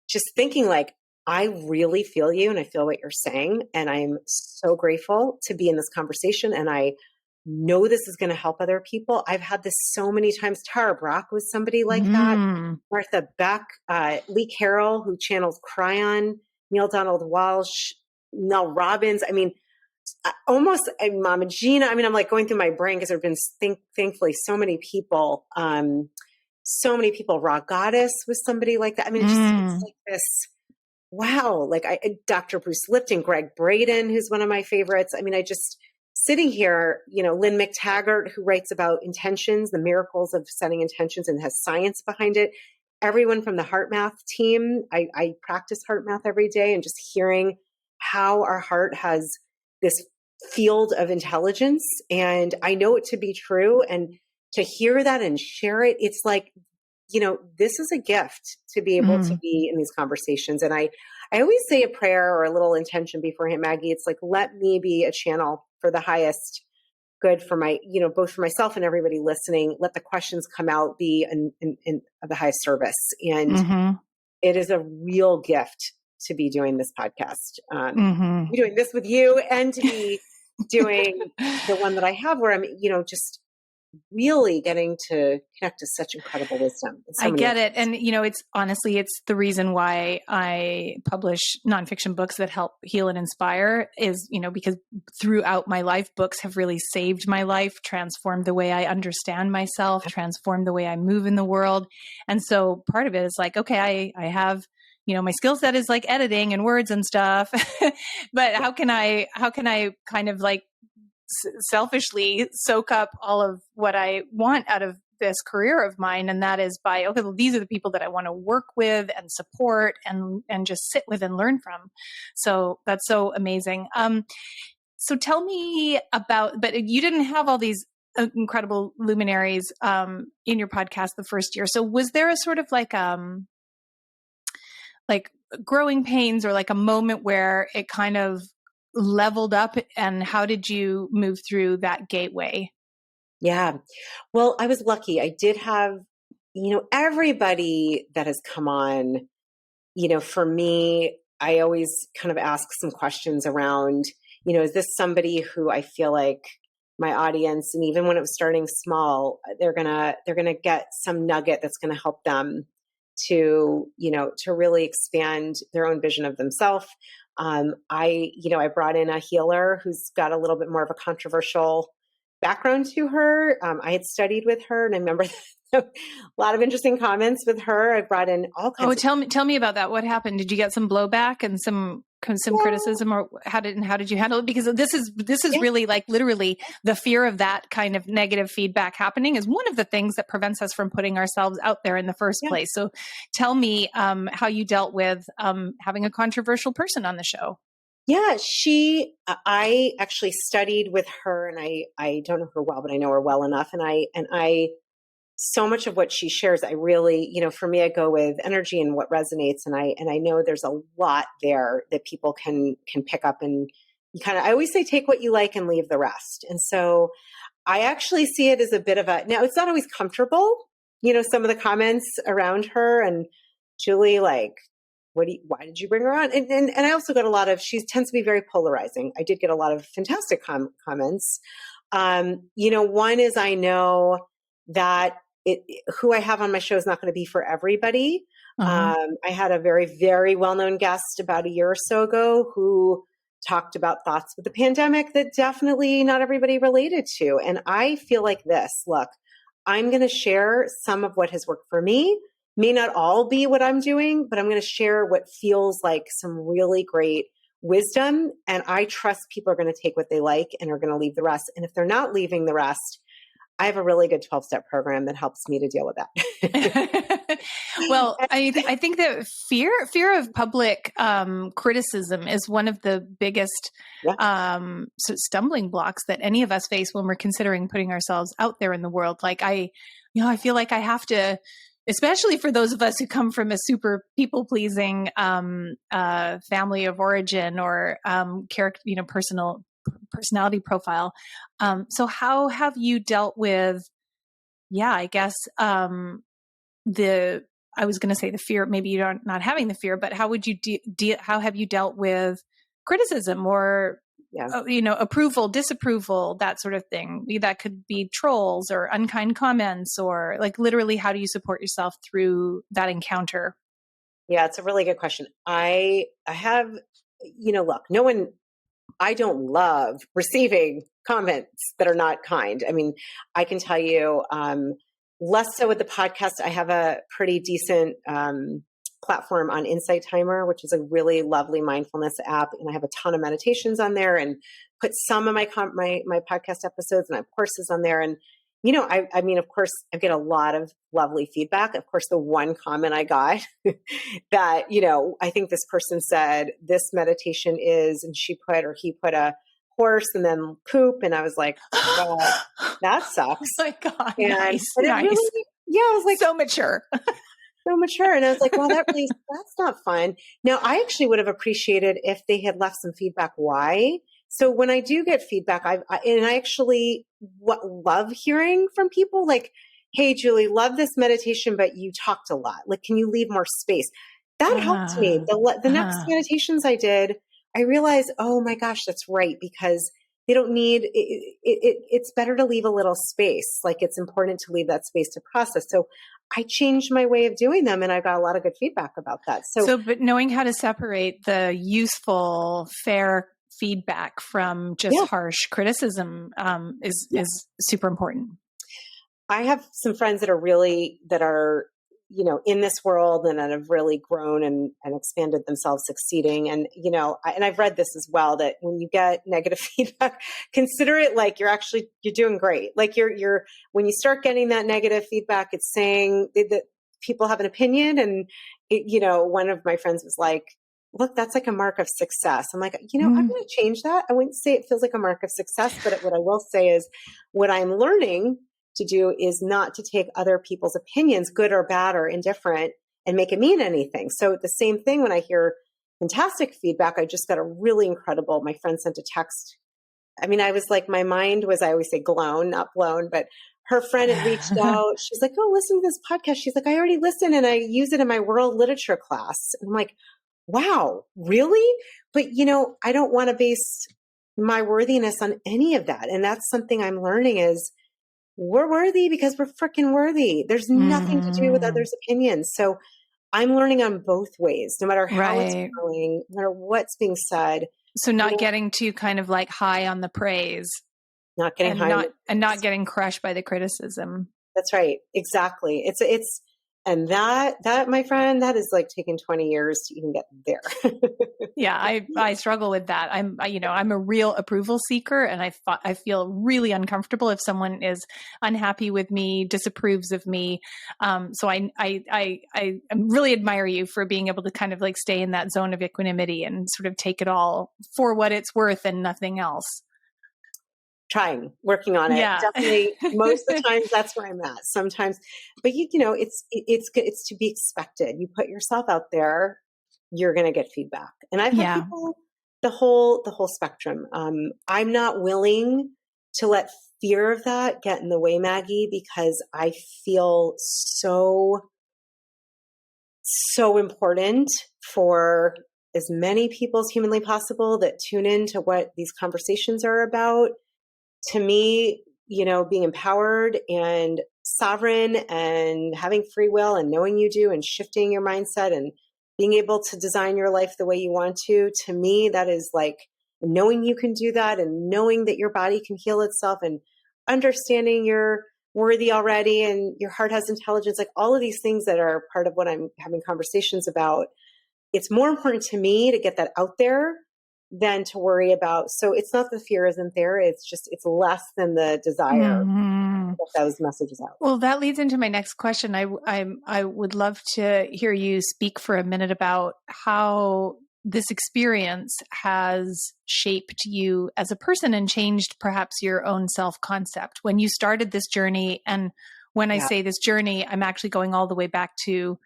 just thinking, like, I really feel you and I feel what you're saying. And I'm so grateful to be in this conversation. And I know this is going to help other people. I've had this so many times. Tara Brach was somebody like that. Martha Beck, Lee Carroll, who channels Cryon, Neale Donald Walsch, Mel Robbins. I mean, almost Mama Gina. I mean, I'm like going through my brain because there have been thankfully so many people. Raw Goddess was somebody like that. I mean, it just seems like this. Wow. Like Dr. Bruce Lipton, Greg Braden, who's one of my favorites. I mean, I just sitting here, Lynn McTaggart, who writes about intentions, the miracles of setting intentions, and has science behind it. Everyone from the Heart Math team. I practice Heart Math every day, and just hearing how our heart has this field of intelligence. And I know it to be true. And to hear that and share it, it's like, this is a gift to be able to be in these conversations. And I always say a prayer or a little intention beforehand, Maggie. It's like, let me be a channel for the highest good for my, both for myself and everybody listening. Let the questions come out be of the highest service. And it is a real gift to be doing this podcast, be doing this with you, and to be doing the one that I have where I'm, just really getting to connect to such incredible wisdom. I get it. And, it's the reason why I publish nonfiction books that help heal and inspire is, because throughout my life, books have really saved my life, transformed the way I understand myself, transformed the way I move in the world. And so part of it is like, okay, I have, my skill set is like editing and words and stuff, but how can I kind of like selfishly soak up all of what I want out of this career of mine? And that is by, okay, well, these are the people that I want to work with and support and just sit with and learn from. So that's so amazing. So tell me about, but you didn't have all these incredible luminaries in your podcast the first year. So was there a sort of like growing pains, or like a moment where it kind of leveled up, and how did you move through that gateway? Yeah. Well, I was lucky. I did have, everybody that has come on, for me, I always kind of ask some questions around, is this somebody who I feel like my audience, and even when it was starting small, they're going to get some nugget that's going to help them to really expand their own vision of themselves. I brought in a healer who's got a little bit more of a controversial background to her. I had studied with her, and I remember a lot of interesting comments with her. I brought in all kinds of. Tell me about that. What happened? Did you get some blowback and some criticism, or how did you handle it? Because this is really like literally the fear of that kind of negative feedback happening is one of the things that prevents us from putting ourselves out there in the first place. So tell me how you dealt with having a controversial person on the show. Yeah, I actually studied with her, and I don't know her well, but I know her well enough. And I, so much of what she shares, I really, for me, I go with energy and what resonates. And I know there's a lot there that people can pick up, and I always say, take what you like and leave the rest. And so I actually see it as a bit of now it's not always comfortable, some of the comments around her, and Julie, like, why did you bring her on? And I also got a lot of, she tends to be very polarizing. I did get a lot of fantastic comments. One is, I know that who I have on my show is not going to be for everybody. I had a very, very well-known guest about a year or so ago who talked about thoughts with the pandemic that definitely not everybody related to. And I feel like this, look, I'm going to share some of what has worked for me. May not all be what I'm doing, but I'm going to share what feels like some really great wisdom. And I trust people are going to take what they like and are going to leave the rest. And if they're not leaving the rest, I have a really good 12-step program that helps me to deal with that. Well, I think that fear of public criticism is one of the biggest stumbling blocks that any of us face when we're considering putting ourselves out there in the world. Like I feel like I have to, especially for those of us who come from a super people-pleasing family of origin or character, personality profile. So how have you dealt with, I guess, I was going to say the fear, maybe you're not having the fear, but how would you how have you dealt with criticism or, approval, disapproval, that sort of thing? That could be trolls or unkind comments, or like literally, how do you support yourself through that encounter? Yeah, it's a really good question. I have, look, I don't love receiving comments that are not kind. I mean, I can tell you, less so with the podcast. I have a pretty decent platform on Insight Timer, which is a really lovely mindfulness app, and I have a ton of meditations on there, and put some of my podcast episodes, and I have courses on there. And I mean, of course, I get a lot of lovely feedback. Of course, the one comment I got that, I think this person said this meditation is, and he put a horse and then poop. And I was like, well, that sucks. Oh my God. And, nice. Really, I was like, so mature. So mature. And I was like, well, that's not fun. Now, I actually would have appreciated if they had left some feedback. Why? So when I do get feedback, I actually love hearing from people like, hey, Julie, love this meditation, but you talked a lot. Like, can you leave more space? That helped me. The next meditations I did, I realized, oh my gosh, that's right. Because they don't need, it's better to leave a little space. Like, it's important to leave that space to process. So I changed my way of doing them, and I got a lot of good feedback about that. But knowing how to separate the useful, fair feedback from just harsh criticism is super important. I have some friends that are in this world and that have really grown and expanded themselves, succeeding. And, and I've read this as well, that when you get negative feedback, consider it like you're doing great. Like when you start getting that negative feedback, it's saying that people have an opinion. And, one of my friends was like, look, that's like a mark of success. I'm like, I'm going to change that. I wouldn't say it feels like a mark of success, but what I will say is what I'm learning to do is not to take other people's opinions, good or bad or indifferent, and make it mean anything. So the same thing when I hear fantastic feedback. I just got a really incredible, my friend sent a text. I mean, I was like, my mind was, I always say blown, not blown, but her friend had reached out. She's like, oh, listen to this podcast. She's like, I already listened and I use it in my world literature class. And I'm like, wow, really? But, I don't want to base my worthiness on any of that. And that's something I'm learning is we're worthy because we're freaking worthy. There's nothing to do with others' opinions. So I'm learning on both ways, no matter how it's going, no matter what's being said. So not getting too kind of like high on the praise. not getting and high. not getting crushed by the criticism. That's right. Exactly. And that, my friend, that is like taking 20 years to even get there. Yeah, I struggle with that. I'm a real approval seeker, and I feel really uncomfortable if someone is unhappy with me, disapproves of me. So I really admire you for being able to kind of like stay in that zone of equanimity and sort of take it all for what it's worth and nothing else. Working on it. Yeah. Definitely. Most of the times that's where I'm at. Sometimes, but it's to be expected. You put yourself out there, you're going to get feedback. And I've had people, the whole spectrum. I'm not willing to let fear of that get in the way, Maggie, because I feel so important for as many people as humanly possible that tune in to what these conversations are about. To me, being empowered and sovereign and having free will and knowing you do and shifting your mindset and being able to design your life the way you want to me, that is like knowing you can do that and knowing that your body can heal itself and understanding you're worthy already and your heart has intelligence, like all of these things that are part of what I'm having conversations about. It's more important to me to get that out there than to worry about. So it's not the fear isn't there. It's less than the desire to get those messages out. Well, that leads into my next question. I would love to hear you speak for a minute about how this experience has shaped you as a person and changed perhaps your own self-concept when you started this journey. And when I say this journey, I'm actually going all the way back to,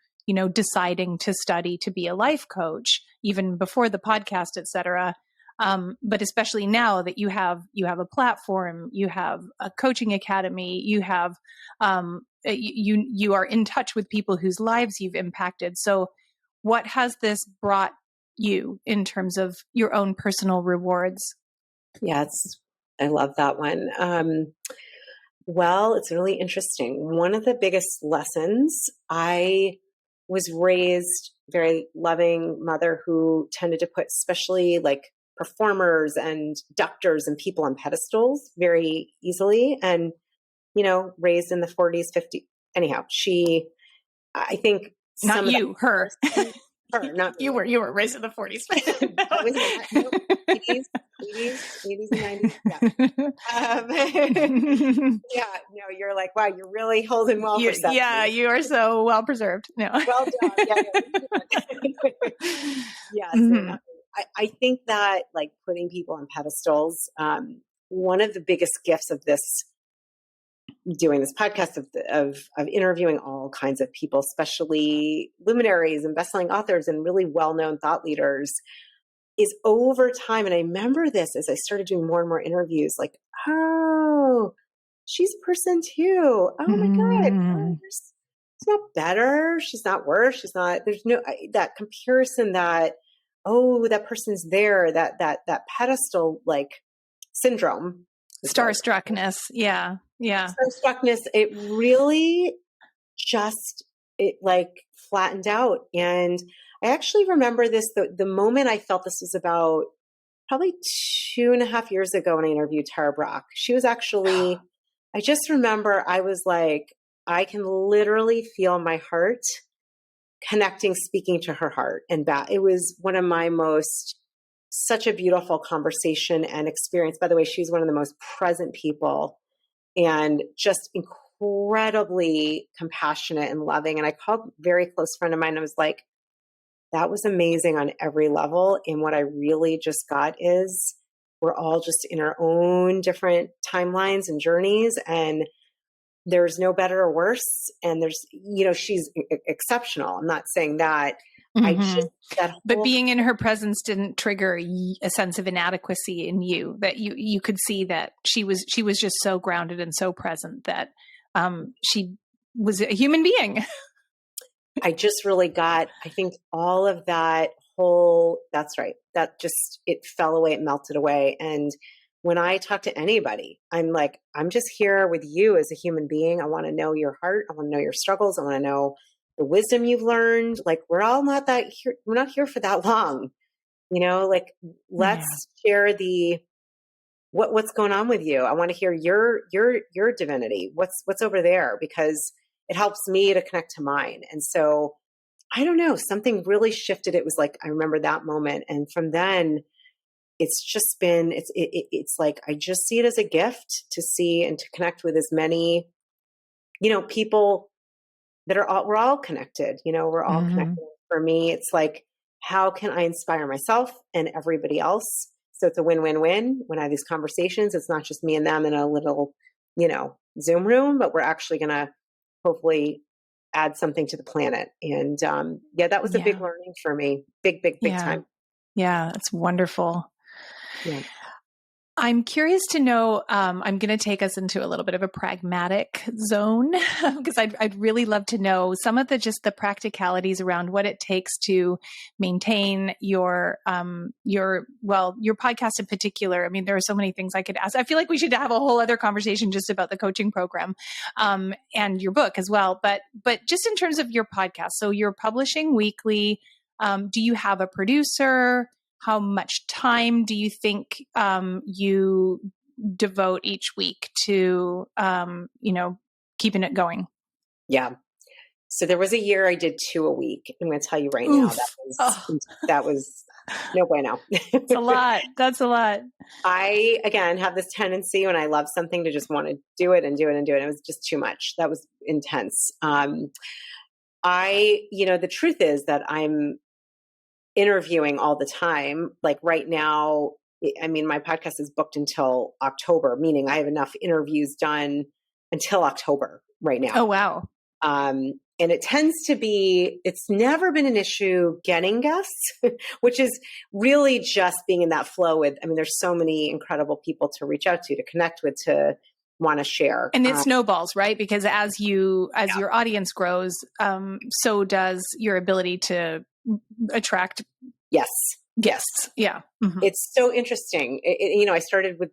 deciding to study to be a life coach, even before the podcast, et cetera. But especially now that you have a platform, you have a coaching academy, you have, you are in touch with people whose lives you've impacted. So what has this brought you in terms of your own personal rewards? Yeah, I love that one. Well, it's really interesting. One of the biggest lessons, I was raised very loving mother who tended to put especially like performers and doctors and people on pedestals very easily. And, raised in the 40s, 50s. Anyhow, I think not you, her. Her, not me. You were raised in the 40s. I was not. Nope. 80s and 90s. Yeah. No, you're like, wow, you're really holding well for 70. Yeah, you are so well preserved. No. Well done. Yeah. So I think that like putting people on pedestals, one of the biggest gifts of doing this podcast of interviewing all kinds of people, especially luminaries and bestselling authors and really well-known thought leaders, is over time. And I remember this as I started doing more and more interviews, like, oh, she's a person too. Oh my God. Oh, it's not better. She's not worse. There's no, that comparison that, oh, that person's there, that pedestal, like syndrome. Starstruckness. Yeah. Starstruckness. It really it like flattened out. And I actually remember this, the moment I felt this was about probably 2.5 years ago when I interviewed Tara Brach. She was actually, I just remember I was like, I can literally feel my heart connecting, speaking to her heart. And it was one of my such a beautiful conversation and experience. By the way, she's one of the most present people and just incredibly compassionate and loving. And I called a very close friend of mine. I was like, that was amazing on every level. And what I really just got is we're all just in our own different timelines and journeys, and there's no better or worse. And she's exceptional. I'm not saying that. But being in her presence didn't trigger a sense of inadequacy in you, that you could see that she was just so grounded and so present that she was a human being. I just really got, I think all of that that's right. That just, it fell away, it melted away. And when I talk to anybody, I'm like, I'm just here with you as a human being. I want to know your heart. I want to know your struggles. I want to know the wisdom you've learned. Like, we're all not here. We're not here for that long, like, let's share the what's going on with you? I want to hear your divinity. What's over there? Because it helps me to connect to mine. And so I don't know, something really shifted. It was like, I remember that moment. And from then it's just been, it's like, I just see it as a gift to see and to connect with as many, people that we're all connected, we're all connected. For me, it's like, how can I inspire myself and everybody else? So it's a win-win-win when I have these conversations. It's not just me and them in a little, Zoom room, but we're actually going to hopefully add something to the planet. And that was a big learning for me. Big time. Yeah, that's wonderful. Yeah. I'm curious to know, I'm going to take us into a little bit of a pragmatic zone because I'd really love to know some of the practicalities around what it takes to maintain your podcast in particular. I mean, there are so many things I could ask. I feel like we should have a whole other conversation just about the coaching program, and your book as well. But just in terms of your podcast, so you're publishing weekly. Do you have a producer? How much time do you think you devote each week to, keeping it going? Yeah. So there was a year I did 2 a week. I'm going to tell you right now, that was no bueno. That's a lot. That's a lot. I, again, have this tendency when I love something to just want to do it and do it and do it. It was just too much. That was intense. The truth is that I'm interviewing all the time. Like right now, I mean, my podcast is booked until October, meaning I have enough interviews done until October right now. Oh, wow. And it tends to be, it's never been an issue getting guests, which is really just being in that flow with, I mean, there's so many incredible people to reach out to connect with, to want to share. And it snowballs, right? Because as your audience grows, so does your ability to attract guests. Yeah. Mm-hmm. It's so interesting. I started with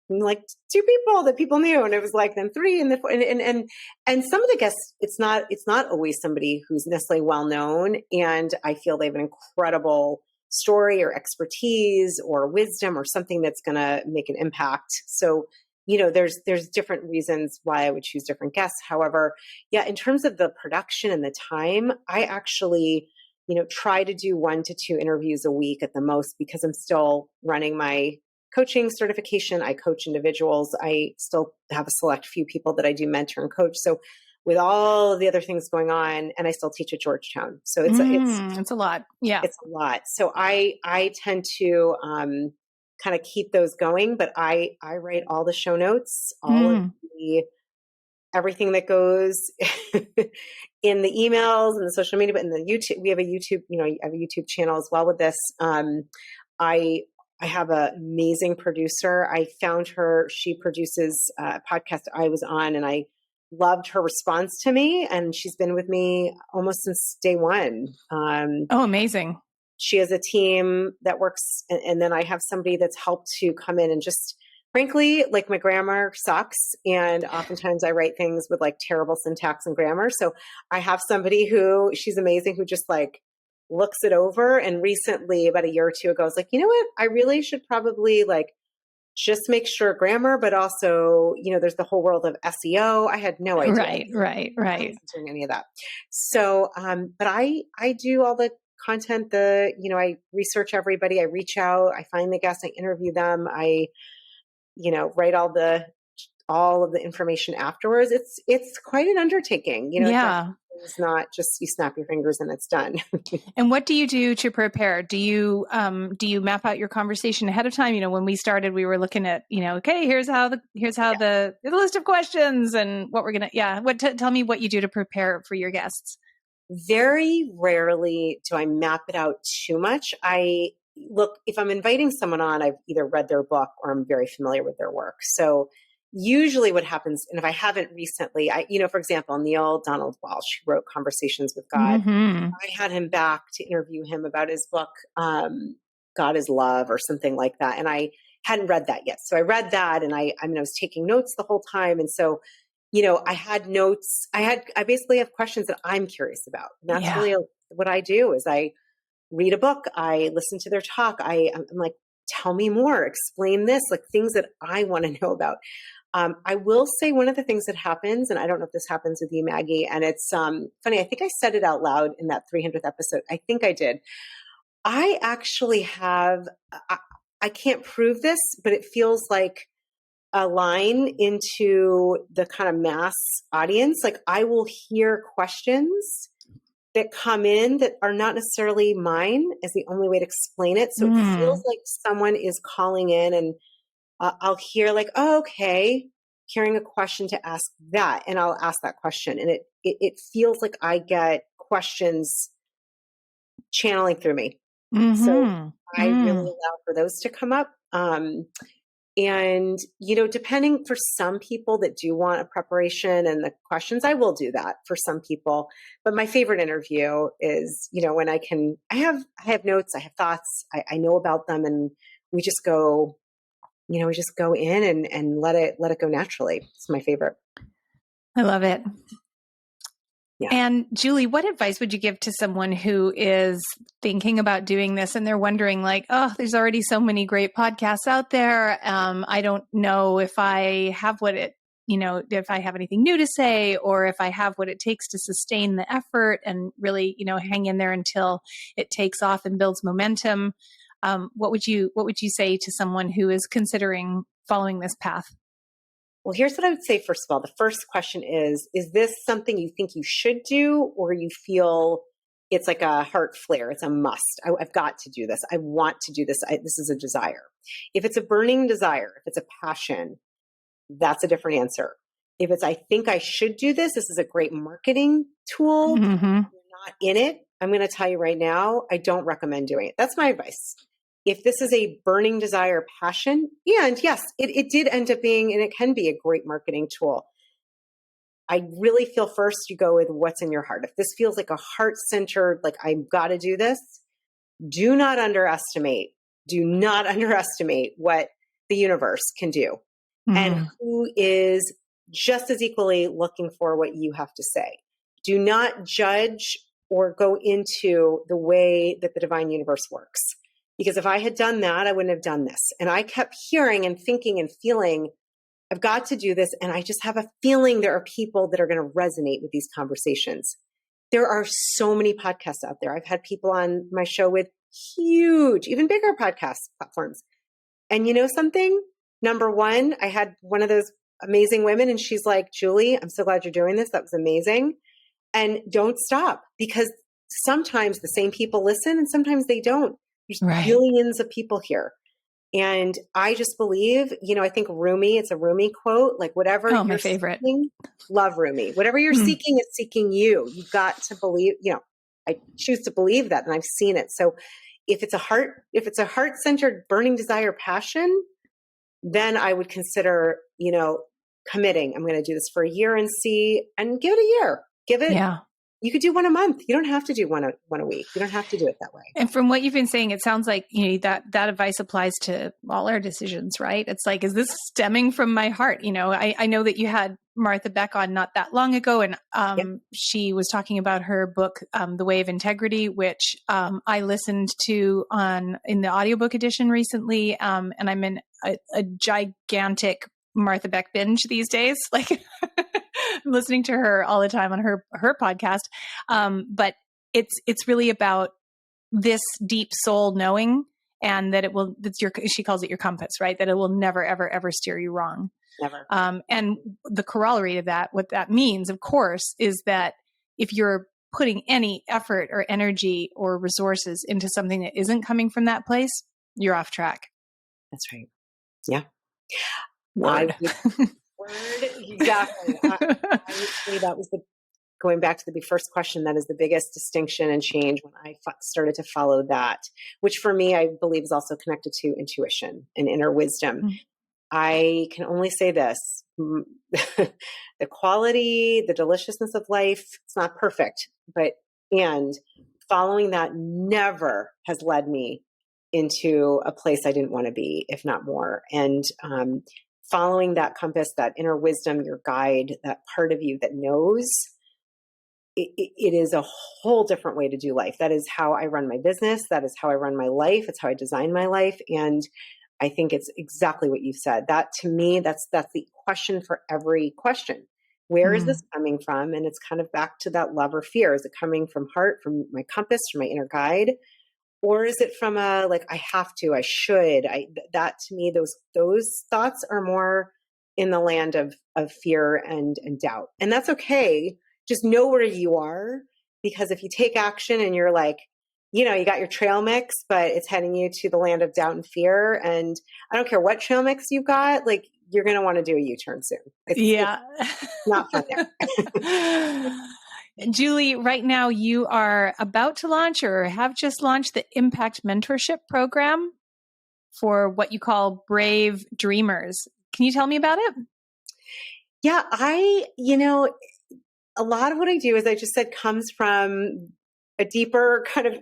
like 2 people that people knew, and it was like then 3 and some of the guests, it's not always somebody who's necessarily well known, and I feel they have an incredible story or expertise or wisdom or something that's going to make an impact. So there's different reasons why I would choose different guests. However, in terms of the production and the time, I actually try to do 1 to 2 interviews a week at the most, because I'm still running my coaching certification. I coach individuals. I still have a select few people that I do mentor and coach. So with all of the other things going on, and I still teach at Georgetown. So it's a lot. Yeah. It's a lot. So I tend to kind of keep those going, but I write all the show notes, all of everything that goes in the emails and the social media, but in the YouTube, we have a YouTube, I have a YouTube channel as well with this. I have an amazing producer. I found her, she produces a podcast I was on, and I loved her response to me, and she's been with me almost since day one. Amazing. She has a team that works, and then I have somebody that's helped to come in and just, frankly, like my grammar sucks. And oftentimes I write things with like terrible syntax and grammar. So I have somebody who, she's amazing, who just like looks it over. And recently, about a year or 2 ago, I was like, you know what? I really should probably like just make sure grammar, but also, there's the whole world of SEO. I had no idea. Right. I wasn't doing any of that. So, but I do all the content, I research everybody. I reach out, I find the guests, I interview them. I write all of the information afterwards. It's quite an undertaking, it's not just you snap your fingers and it's done. And what do you do to prepare? Do you map out your conversation ahead of time? When we started, we were looking at, okay, here's how the list of questions and what we're going to, tell me what you do to prepare for your guests. Very rarely do I map it out too much. If I'm inviting someone on, I've either read their book or I'm very familiar with their work. So usually what happens, and if I haven't recently, for example, Neale Donald Walsch, who wrote Conversations with God, I had him back to interview him about his book, God is Love or something like that. And I hadn't read that yet. So I read that, and I was taking notes the whole time. And so, I had notes. I basically have questions that I'm curious about. And that's really what I do is I read a book. I listen to their talk. I'm like, tell me more, explain this, like things that I want to know about. I will say one of the things that happens, and I don't know if this happens with you, Maggie, and it's funny. I think I said it out loud in that 300th episode. I think I did. I actually have, I can't prove this, but it feels like a line into the kind of mass audience. Like I will hear questions that come in that are not necessarily mine as the only way to explain it. So it feels like someone is calling in, and I'll hear like, oh, okay, hearing a question to ask that. And I'll ask that question. And it feels like I get questions channeling through me. So I really allow for those to come up. And, depending for some people that do want a preparation and the questions, I will do that for some people. But my favorite interview is, when I have notes, I have thoughts, I know about them, and we just go, in and let it go naturally. It's my favorite. I love it. Yeah. And Julie, what advice would you give to someone who is thinking about doing this and they're wondering like, oh, there's already so many great podcasts out there. I don't know if I have if I have anything new to say, or if I have what it takes to sustain the effort and really, hang in there until it takes off and builds momentum. What would you say to someone who is considering following this path? Well, here's what I would say. First of all, the first question is this something you think you should do, or you feel it's like a heart flare? It's a must. I've got to do this. I want to do this. This is a desire. If it's a burning desire, if it's a passion, that's a different answer. If it's, I think I should do this, this is a great marketing tool. If you're not in it, I'm going to tell you right now, I don't recommend doing it. That's my advice. If this is a burning desire, passion, and yes, it did end up being, and it can be a great marketing tool. I really feel first you go with what's in your heart. If this feels like a heart-centered, like I've got to do this, do not underestimate what the universe can do, and who is just as equally looking for what you have to say. Do not judge or go into the way that the divine universe works. Because if I had done that, I wouldn't have done this. And I kept hearing and thinking and feeling, I've got to do this. And I just have a feeling there are people that are going to resonate with these conversations. There are so many podcasts out there. I've had people on my show with huge, even bigger podcast platforms. And you know something? Number one, I had one of those amazing women, and she's like, Julie, I'm so glad you're doing this. That was amazing. And don't stop, because sometimes the same people listen and sometimes they don't. There's billions of people here. And I just believe, I think Rumi, it's a Rumi quote, like whatever you're my favorite. seeking, love Rumi. Whatever you're seeking is seeking you. You've got to believe, I choose to believe that, and I've seen it. So if it's a heart-centered burning desire, passion, then I would consider, committing. I'm going to do this for a year and give it a year. Give it. Yeah. You could do one a month. You don't have to do one a week. You don't have to do it that way. And from what you've been saying, it sounds like that advice applies to all our decisions, right? It's like, is this stemming from my heart? I know that you had Martha Beck on not that long ago, and she was talking about her book, The Way of Integrity, which I listened to in the audiobook edition recently, and I'm in a gigantic Martha Beck binge these days. Like I'm listening to her all the time on her podcast. But it's really about this deep soul knowing, and that she calls it your compass, right? That it will never, ever, ever steer you wrong. Never. And the corollary of that, what that means, of course, is that if you're putting any effort or energy or resources into something that isn't coming from that place, you're off track. That's right. Yeah. Word. Exactly. I would say that was going back to the first question, that is the biggest distinction and change when I started to follow that, which for me, I believe is also connected to intuition and inner wisdom. I can only say this, the quality, the deliciousness of life, it's not perfect, and following that never has led me into a place I didn't want to be, if not more. And, following that compass, that inner wisdom, your guide, that part of you that knows, it is a whole different way to do life. That is how I run my business. That is how I run my life. It's how I design my life. And I think it's exactly what you've said. That to me, that's the question for every question. Where is this coming from? And it's kind of back to that love or fear. Is it coming from heart, from my compass, from my inner guide? Or is it from a, like, I have to, I should, that to me, those thoughts are more in the land of fear and doubt. And that's okay. Just know where you are, because if you take action and you're like, you got your trail mix, but it's heading you to the land of doubt and fear. And I don't care what trail mix you've got, like, you're going to want to do a U-turn soon. It's not fun there. Julie, right now you are about to launch or have just launched the Impact Mentorship Program for what you call Brave Dreamers. Can you tell me about it? Yeah, a lot of what I do, as I just said, comes from a deeper kind of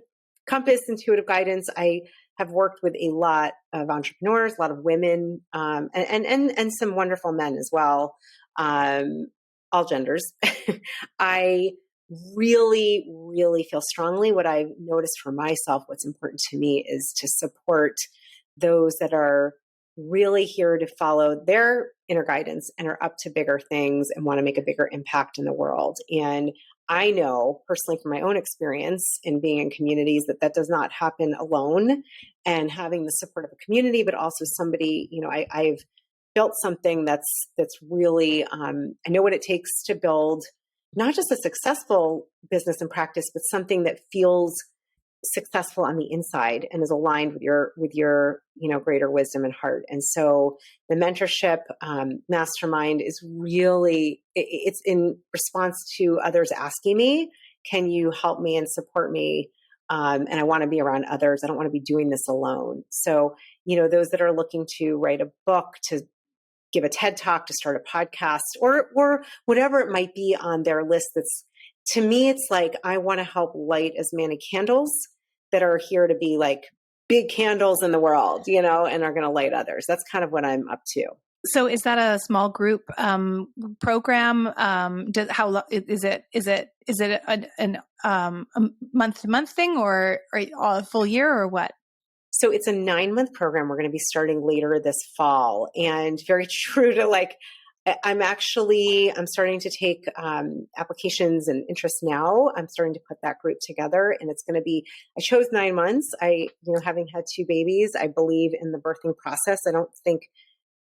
compass, intuitive guidance. I have worked with a lot of entrepreneurs, a lot of women, and some wonderful men as well, all genders. I really, really feel strongly what I've noticed for myself. What's important to me is to support those that are really here to follow their inner guidance and are up to bigger things and want to make a bigger impact in the world. And I know personally from my own experience in being in communities that does not happen alone, and having the support of a community, but also somebody, I've built something that's really, I know what it takes to build not just a successful business and practice, but something that feels successful on the inside and is aligned with your greater wisdom and heart. And so the mentorship mastermind is really, it's in response to others asking me, can you help me and support me? And I want to be around others. I don't want to be doing this alone. So, those that are looking to write a book, to give a TED Talk, to start a podcast, or whatever it might be on their list, to me, it's like, I want to help light as many candles that are here to be like big candles in the world, and are going to light others. That's kind of what I'm up to. So is that a small group program? How is it? Is it a month-to-month thing, or a full year, or what? So it's a 9-month program. We're going to be starting later this fall, and very true to I'm starting to take applications and interest now. I'm starting to put that group together, and it's going to be, I chose 9 months. Having had 2 babies, I believe in the birthing process. I don't think,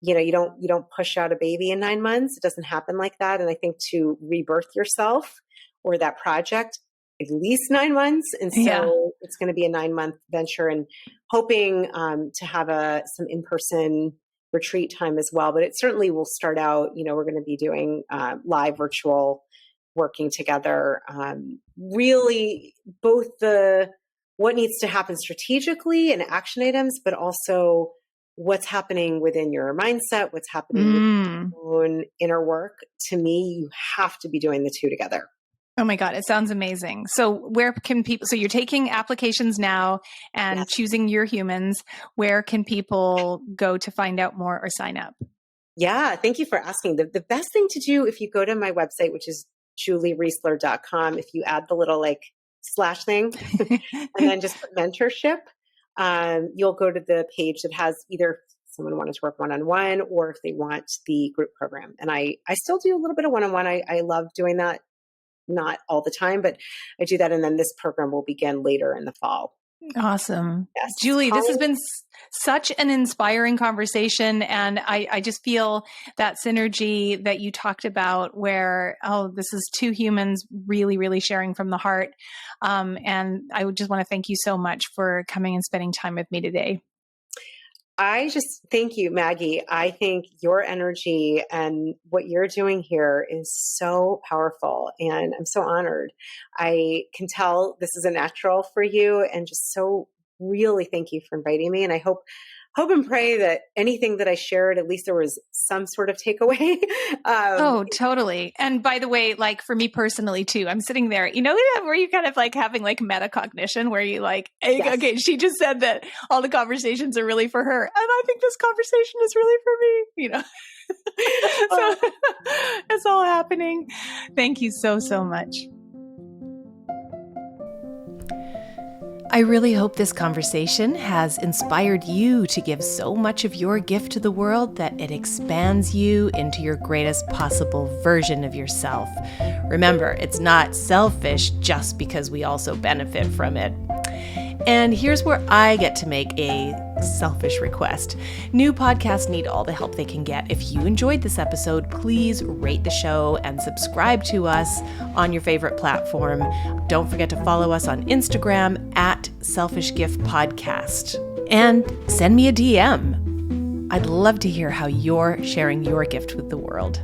you don't push out a baby in 9 months. It doesn't happen like that. And I think to rebirth yourself or that project, at least 9 months. And so It's going to be a 9-month venture, and hoping to have some in-person retreat time as well. But it certainly will start out, we're going to be doing live virtual working together. Really both what needs to happen strategically and action items, but also what's happening within your mindset, what's happening with your own inner work. To me, you have to be doing the two together. Oh my God, it sounds amazing. So where can people, so you're taking applications now and choosing your humans. Where can people go to find out more or sign up? Yeah, thank you for asking. The best thing to do, if you go to my website, which is juliereisler.com, if you add the little slash thing and then just put mentorship, you'll go to the page that has either someone wanted to work one-on-one or if they want the group program. And I still do a little bit of one-on-one. I love doing that. Not all the time, but I do that. And then this program will begin later in the fall. Awesome. Yes. Julie, this has been such an inspiring conversation. And I just feel that synergy that you talked about where, this is 2 humans really, really sharing from the heart. And I would just want to thank you so much for coming and spending time with me today. I just thank you, Maggie. I think your energy and what you're doing here is so powerful, and I'm so honored. I can tell this is a natural for you, and just so really thank you for inviting me. And I hope and pray that anything that I shared, at least there was some sort of takeaway. Oh, totally. And by the way, for me personally too, I'm sitting there, where you kind of having metacognition where you okay, she just said that all the conversations are really for her. And I think this conversation is really for me, So it's all happening. Thank you so, so much. I really hope this conversation has inspired you to give so much of your gift to the world that it expands you into your greatest possible version of yourself. Remember, it's not selfish just because we also benefit from it. And here's where I get to make a selfish request. New podcasts need all the help they can get. If you enjoyed this episode, please rate the show and subscribe to us on your favorite platform. Don't forget to follow us on Instagram at Selfish Gift Podcast. And send me a DM. I'd love to hear how you're sharing your gift with the world.